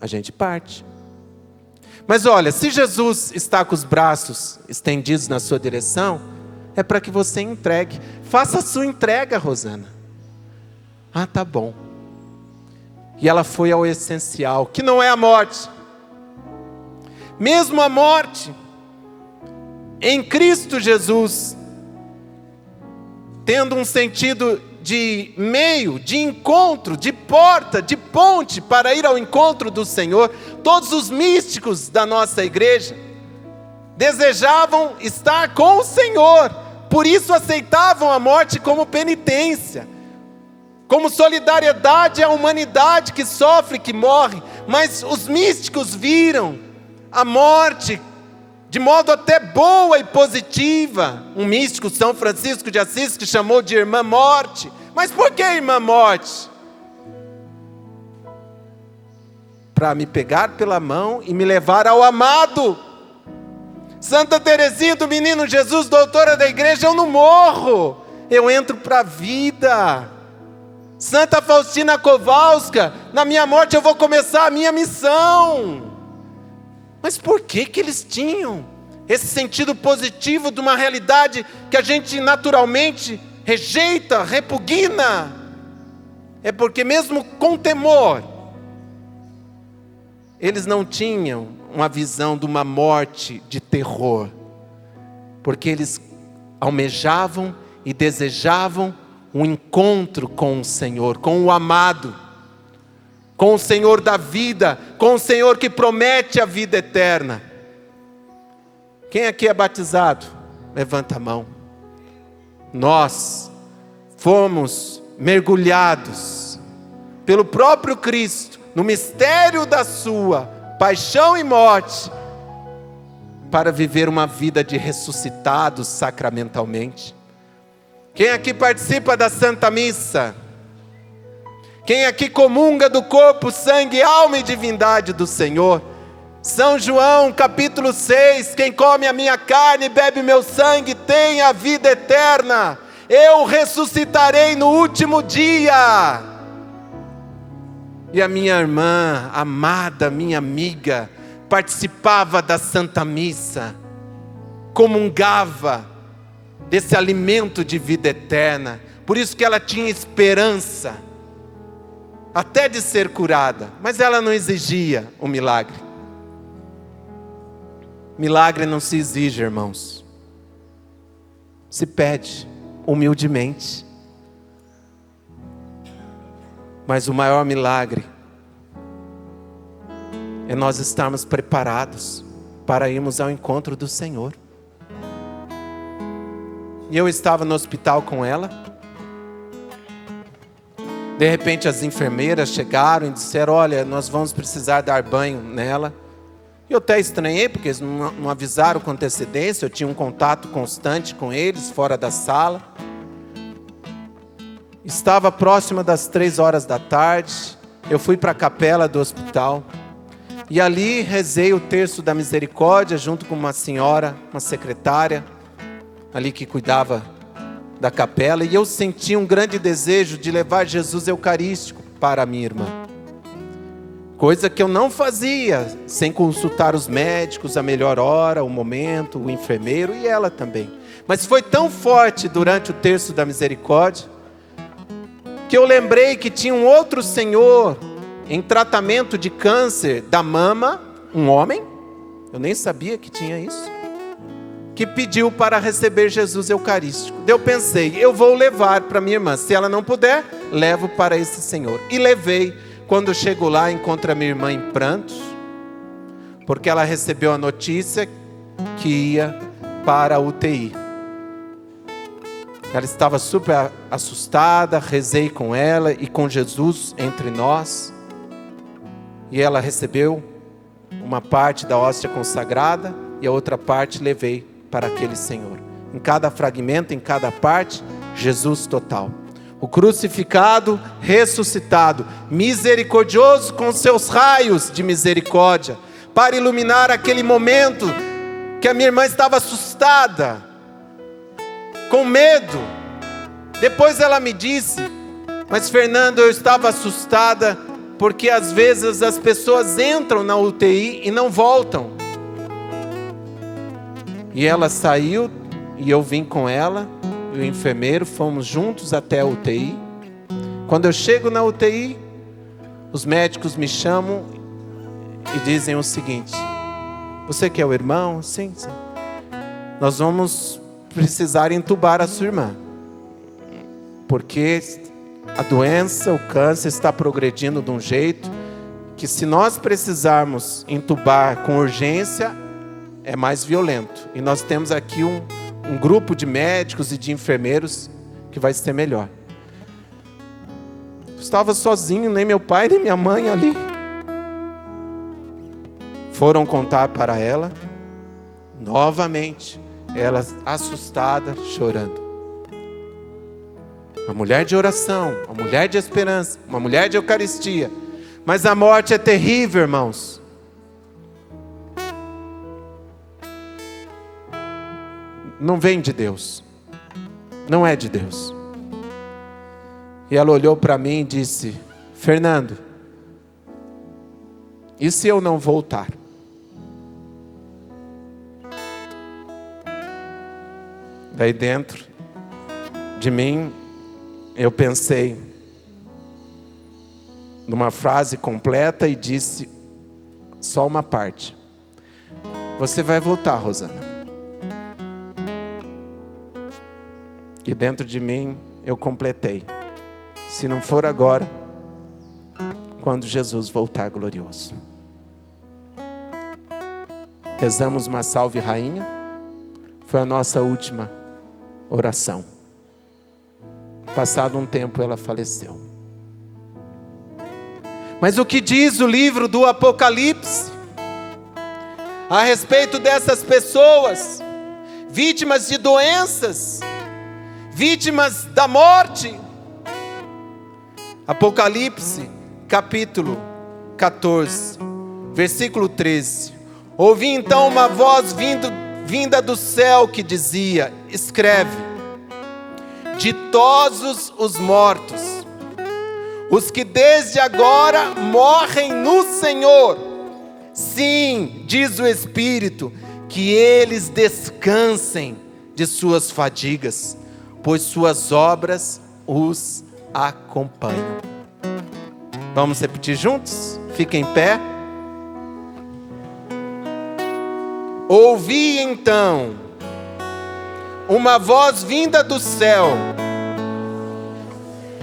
a gente parte. Mas olha, se Jesus está com os braços estendidos na sua direção, é para que você entregue. Faça a sua entrega, Rosana. Ah, tá bom. E ela foi ao essencial, que não é a morte. Mesmo a morte, em Cristo Jesus, tendo um sentido de meio, de encontro, de porta, de ponte para ir ao encontro do Senhor, todos os místicos da nossa igreja desejavam estar com o Senhor, por isso aceitavam a morte como penitência, como solidariedade à humanidade que sofre, que morre. Mas os místicos viram a morte de modo até boa e positiva. Um místico, São Francisco de Assis, que chamou de irmã morte. Mas por que irmã morte? Para me pegar pela mão e me levar ao amado. Santa Teresinha do Menino Jesus, doutora da igreja, eu não morro, eu entro para a vida. Santa Faustina Kowalska, na minha morte eu vou começar a minha missão. Mas por que eles tinham esse sentido positivo de uma realidade que a gente naturalmente rejeita, repugna? É porque mesmo com temor, eles não tinham uma visão de uma morte de terror, porque eles almejavam e desejavam um encontro com o Senhor, com o amado, com o Senhor da vida, com o Senhor que promete a vida eterna. Quem aqui é batizado? Levanta a mão. Nós fomos mergulhados pelo próprio Cristo no mistério da sua paixão e morte, para viver uma vida de ressuscitados sacramentalmente. Quem aqui participa da Santa Missa? Quem aqui comunga do corpo, sangue, alma e divindade do Senhor? São João capítulo 6, quem come a minha carne e bebe meu sangue tem a vida eterna. Eu ressuscitarei no último dia. E a minha irmã, amada, minha amiga, participava da Santa Missa, comungava desse alimento de vida eterna. Por isso que ela tinha esperança, até de ser curada, mas ela não exigia o milagre. Milagre não se exige, irmãos. Se pede humildemente. Mas o maior milagre é nós estarmos preparados para irmos ao encontro do Senhor. E eu estava no hospital com ela. De repente as enfermeiras chegaram e disseram: olha, nós vamos precisar dar banho nela. Eu até estranhei, porque eles não avisaram com antecedência. Eu tinha um contato constante com eles, fora da sala. Estava próxima das 3h da tarde. Eu fui para a capela do hospital. E ali rezei o terço da misericórdia, junto com uma senhora, uma secretária, ali que cuidava da capela. E eu senti um grande desejo de levar Jesus Eucarístico para a minha irmã. Coisa que eu não fazia, sem consultar os médicos, a melhor hora, o momento, o enfermeiro e ela também. Mas foi tão forte durante o terço da misericórdia, que eu lembrei que tinha um outro senhor em tratamento de câncer da mama, um homem, eu nem sabia que tinha isso, que pediu para receber Jesus Eucarístico. Eu pensei, eu vou levar para minha irmã, se ela não puder, levo para esse senhor. E levei. Quando chego lá, encontro a minha irmã em prantos, porque ela recebeu a notícia que ia para a UTI. Ela estava super assustada, rezei com ela e com Jesus entre nós. E ela recebeu uma parte da hóstia consagrada e a outra parte levei para aquele Senhor. Em cada fragmento, em cada parte, Jesus total. O crucificado, ressuscitado, misericordioso com seus raios de misericórdia, para iluminar aquele momento que a minha irmã estava assustada, com medo. Depois ela me disse: mas Fernando, eu estava assustada porque às vezes as pessoas entram na UTI e não voltam. E ela saiu e eu vim com ela e o enfermeiro, fomos juntos até a UTI. Quando eu chego na UTI, os médicos me chamam e dizem o seguinte: você que é o irmão? Sim, sim. Nós vamos precisar entubar a sua irmã, porque a doença, o câncer está progredindo de um jeito que, se nós precisarmos entubar com urgência, é mais violento. E nós temos aqui um grupo de médicos e de enfermeiros que vai ser melhor. Eu estava sozinho, nem meu pai nem minha mãe ali. Foram contar para ela, novamente, ela assustada, chorando. Uma mulher de oração, uma mulher de esperança, uma mulher de Eucaristia. Mas a morte é terrível, irmãos. Não vem de Deus. Não é de Deus. E ela olhou para mim e disse: Fernando, e se eu não voltar? Daí dentro de mim, eu pensei numa frase completa e disse só uma parte: você vai voltar, Rosana. E dentro de mim eu completei: se não for agora, quando Jesus voltar glorioso. Rezamos uma Salve Rainha. Foi a nossa última oração. Passado um tempo ela faleceu. Mas o que diz o livro do Apocalipse a respeito dessas pessoas, vítimas de doenças, vítimas da morte? Apocalipse, capítulo 14, versículo 13. Ouvi então uma voz vinda do céu que dizia: escreve, ditosos os mortos, os que desde agora morrem no Senhor. Sim, diz o Espírito, que eles descansem de suas fadigas, pois suas obras os acompanham. Vamos repetir juntos? Fiquem em pé. Ouvi então uma voz vinda do céu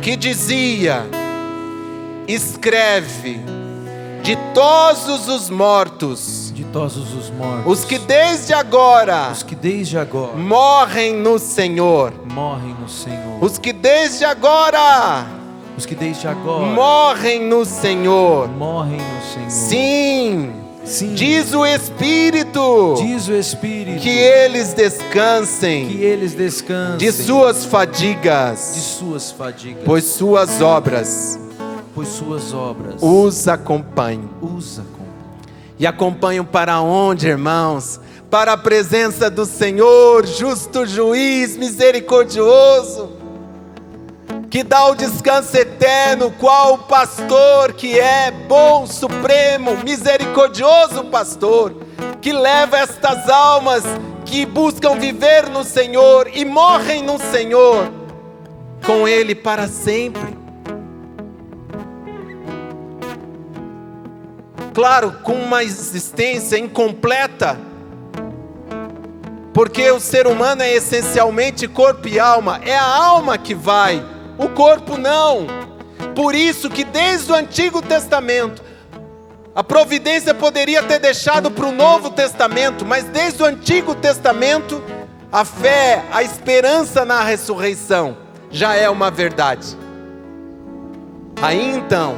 que dizia: escreve, ditosos os mortos, os que desde agora morrem no Senhor, os que desde agora morrem no Senhor. Sim, diz o Espírito, que eles descansem de suas fadigas, pois suas obras os acompanham. E acompanham para onde, irmãos? Para a presença do Senhor, justo juiz, misericordioso, que dá o descanso eterno, qual o pastor que é bom, supremo, misericordioso pastor, que leva estas almas que buscam viver no Senhor e morrem no Senhor, com Ele para sempre. Claro, com uma existência incompleta, porque o ser humano é essencialmente corpo e alma. É a alma que vai, o corpo não. Por isso que desde o Antigo Testamento, a providência poderia ter deixado para o Novo Testamento, mas desde o Antigo Testamento, a fé, a esperança na ressurreição já é uma verdade. Aí então,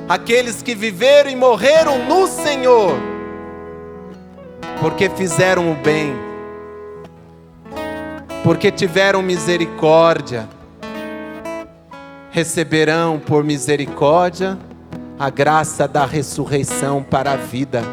aqueles que viveram e morreram no Senhor, porque fizeram o bem, porque tiveram misericórdia, receberão por misericórdia a graça da ressurreição para a vida.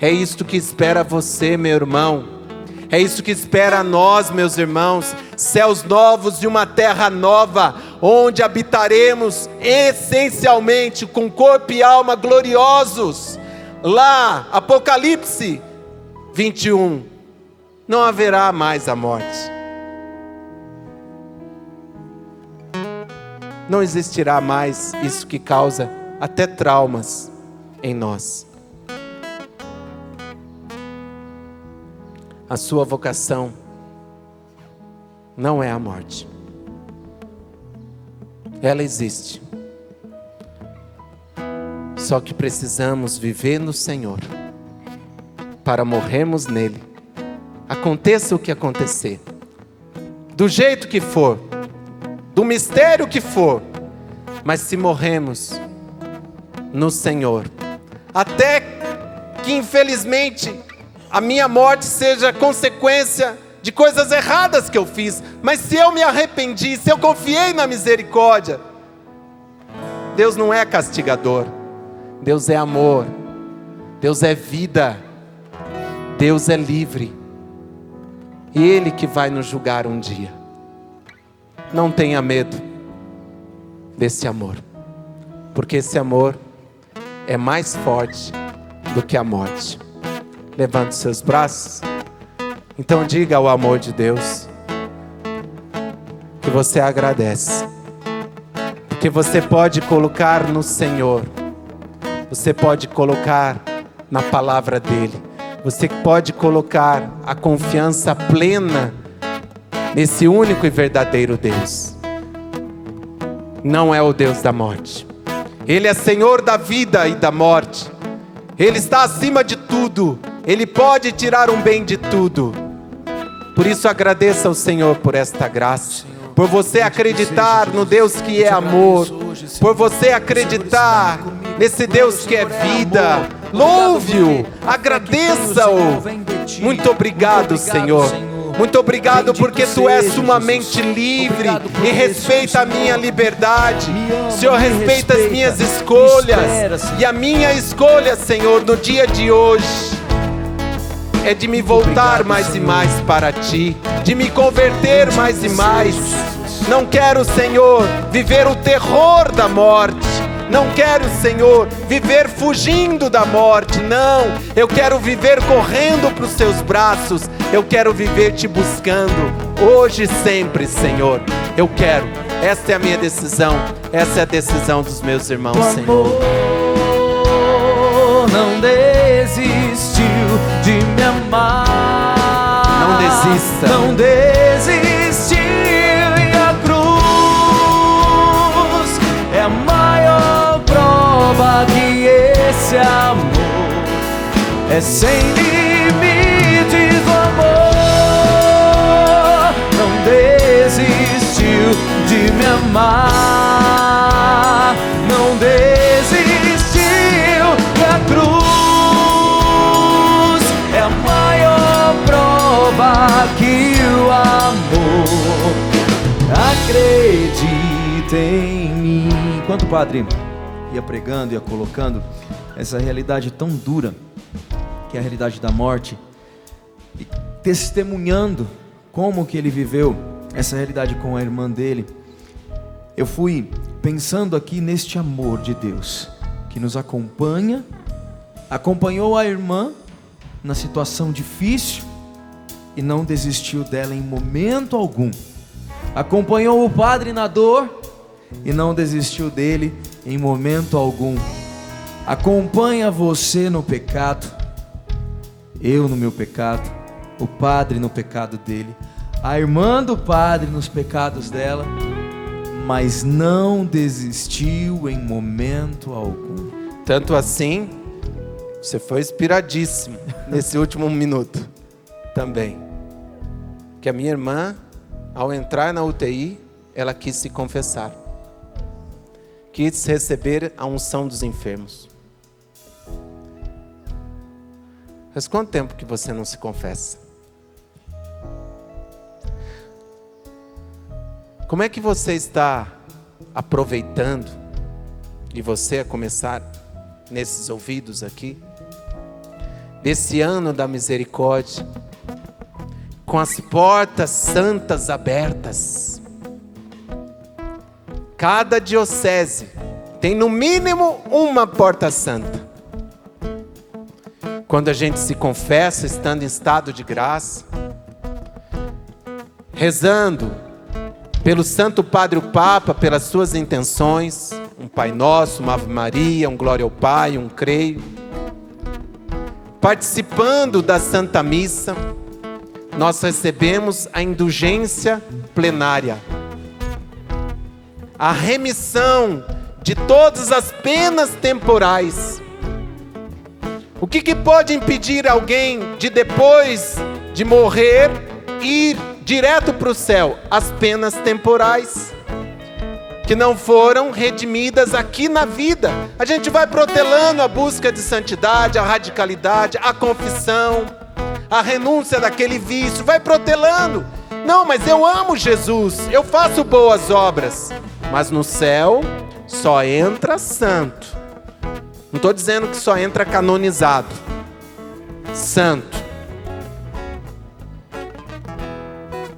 É isto que espera você, meu irmão. É isso que espera a nós, meus irmãos. Céus novos e uma terra nova, onde habitaremos essencialmente com corpo e alma gloriosos. Lá, Apocalipse 21, não haverá mais a morte. Não existirá mais isso que causa até traumas em nós. A sua vocação não é a morte. Ela existe. Só que precisamos viver no Senhor para morrermos nele. Aconteça o que acontecer, do jeito que for, do mistério que for, mas se morremos no Senhor, até que infelizmente a minha morte seja consequência de coisas erradas que eu fiz, mas se eu me arrependi, se eu confiei na misericórdia, Deus não é castigador, Deus é amor, Deus é vida, Deus é livre, e Ele que vai nos julgar um dia. Não tenha medo desse amor, porque esse amor é mais forte do que a morte. Levante seus braços. Então diga ao amor de Deus que você agradece, porque você pode colocar no Senhor, você pode colocar na palavra dEle, você pode colocar a confiança plena nesse único e verdadeiro Deus. Não é o Deus da morte. Ele é Senhor da vida e da morte. Ele está acima de tudo. Ele pode tirar um bem de tudo. Por isso agradeça ao Senhor por esta graça, por você acreditar no Deus que é amor, por você acreditar nesse Deus que é vida. Louve-o, agradeça-o. Muito obrigado, Senhor. Muito obrigado porque Tu és sumamente livre e respeita a minha liberdade. O Senhor respeita as minhas escolhas. E a minha escolha, Senhor, no dia de hoje é de me voltar mais e mais para Ti, de me converter mais e mais. Não quero, Senhor, viver o terror da morte. Não quero, Senhor, viver fugindo da morte. Não, eu quero viver correndo para os Teus braços. Eu quero viver Te buscando, hoje e sempre, Senhor. Eu quero, esta é a minha decisão. Essa é a decisão dos meus irmãos, Senhor. Não desistiu de me amar. Não desista. Não desistiu, e a cruz é a maior prova que esse amor é sem limites do amor. Não desistiu de me amar. Não desistiu, e a cruz é a maior prova que o amor acredita em mim. Enquanto o padre ia pregando, ia colocando essa realidade tão dura, que é a realidade da morte, e testemunhando como que ele viveu essa realidade com a irmã dele, eu fui pensando aqui neste amor de Deus, que nos acompanha, acompanhou a irmã na situação difícil e não desistiu dela em momento algum, acompanhou o padre na dor e não desistiu dele em momento algum, acompanha você no pecado, eu no meu pecado, o padre no pecado dele, a irmã do padre nos pecados dela, mas não desistiu em momento algum. Tanto assim, você foi inspiradíssimo nesse último minuto também. Que a minha irmã, ao entrar na UTI, ela quis se confessar. Quis receber a unção dos enfermos. Faz quanto tempo que você não se confessa? Como é que você está aproveitando, e você a começar nesses ouvidos aqui, desse ano da misericórdia, com as portas santas abertas? Cada diocese tem no mínimo uma porta santa. Quando a gente se confessa estando em estado de graça, rezando pelo Santo Padre o Papa, pelas suas intenções, um Pai Nosso, uma Ave Maria, um Glória ao Pai, um Creio, participando da Santa Missa, nós recebemos a indulgência plenária, a remissão de todas as penas temporais. O que pode impedir alguém de, depois de morrer, ir direto para o céu? As penas temporais, que não foram redimidas aqui na vida. A gente vai protelando a busca de santidade, a radicalidade, a confissão, a renúncia daquele vício, vai protelando. Não, mas eu amo Jesus, eu faço boas obras. Mas no céu só entra santo. Não estou dizendo que só entra canonizado. Santo.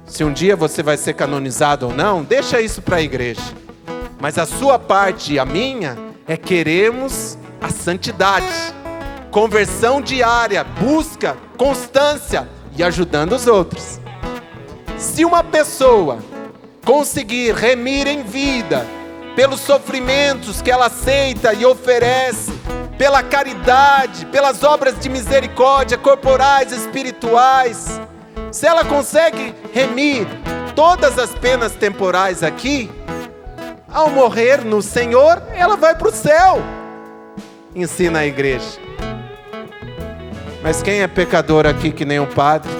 Se um dia você vai ser canonizado ou não, deixa isso para a igreja. Mas a sua parte e a minha é queremos a santidade. Conversão diária, busca, constância e ajudando os outros. Se uma pessoa conseguir remir em vida, pelos sofrimentos que ela aceita e oferece, pela caridade, pelas obras de misericórdia corporais, espirituais, se ela consegue remir todas as penas temporais aqui, ao morrer no Senhor, ela vai para o céu, ensina a igreja. Mas quem é pecador aqui que nem o padre?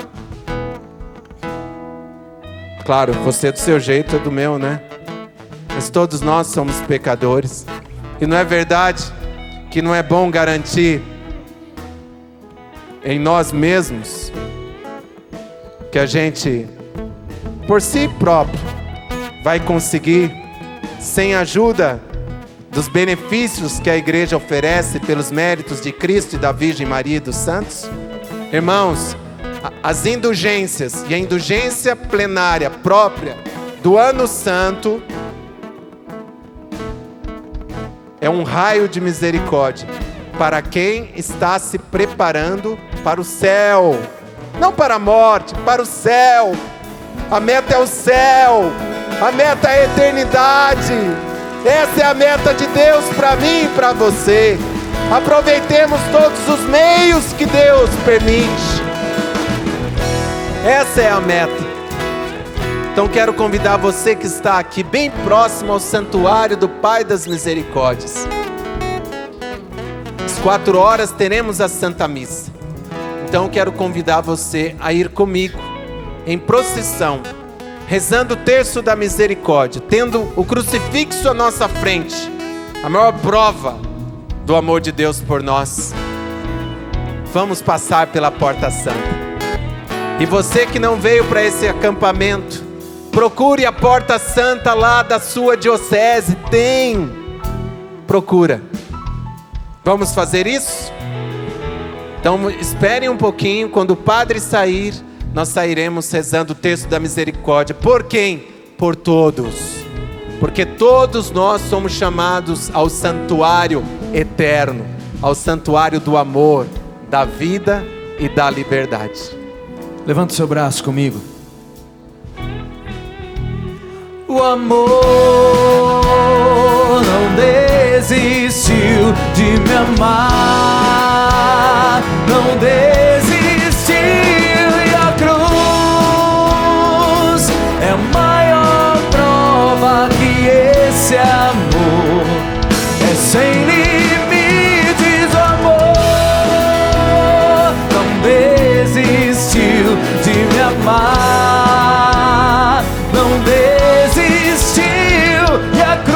Claro, você do seu jeito, é do meu, né? Mas todos nós somos pecadores. E não é verdade que não é bom garantir em nós mesmos que a gente, por si próprio, vai conseguir, sem a ajuda dos benefícios que a igreja oferece pelos méritos de Cristo e da Virgem Maria e dos santos? Irmãos, as indulgências e a indulgência plenária própria do Ano Santo é um raio de misericórdia para quem está se preparando para o céu. Não para a morte, para o céu. A meta é o céu. A meta é a eternidade. Essa é a meta de Deus para mim e para você. Aproveitemos todos os meios que Deus permite. Essa é a meta. Então quero convidar você que está aqui bem próximo ao santuário do Pai das Misericórdias. Às 4 horas teremos a Santa Missa. Então quero convidar você a ir comigo em procissão, rezando o terço da misericórdia, tendo o crucifixo à nossa frente, a maior prova do amor de Deus por nós. Vamos passar pela Porta Santa. E você que não veio para esse acampamento, procure a Porta Santa lá da sua diocese. Procura. Vamos fazer isso? Então esperem um pouquinho. Quando o padre sair, nós sairemos rezando o terço da misericórdia. Por quem? Por todos. Porque todos nós somos chamados ao santuário eterno, ao santuário do amor, da vida e da liberdade. Levanta o seu braço comigo. O amor não desistiu de me amar, não desistiu, e a cruz é a maior prova que esse amor é sem limites. O amor não desistiu de me amar, não desistiu, e a cruz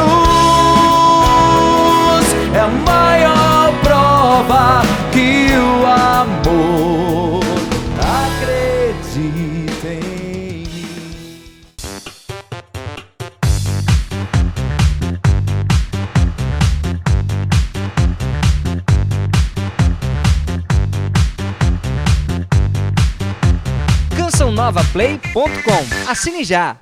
é a maior prova que o amor acredita em mim. CançãoNovaPlay.com. Assine já!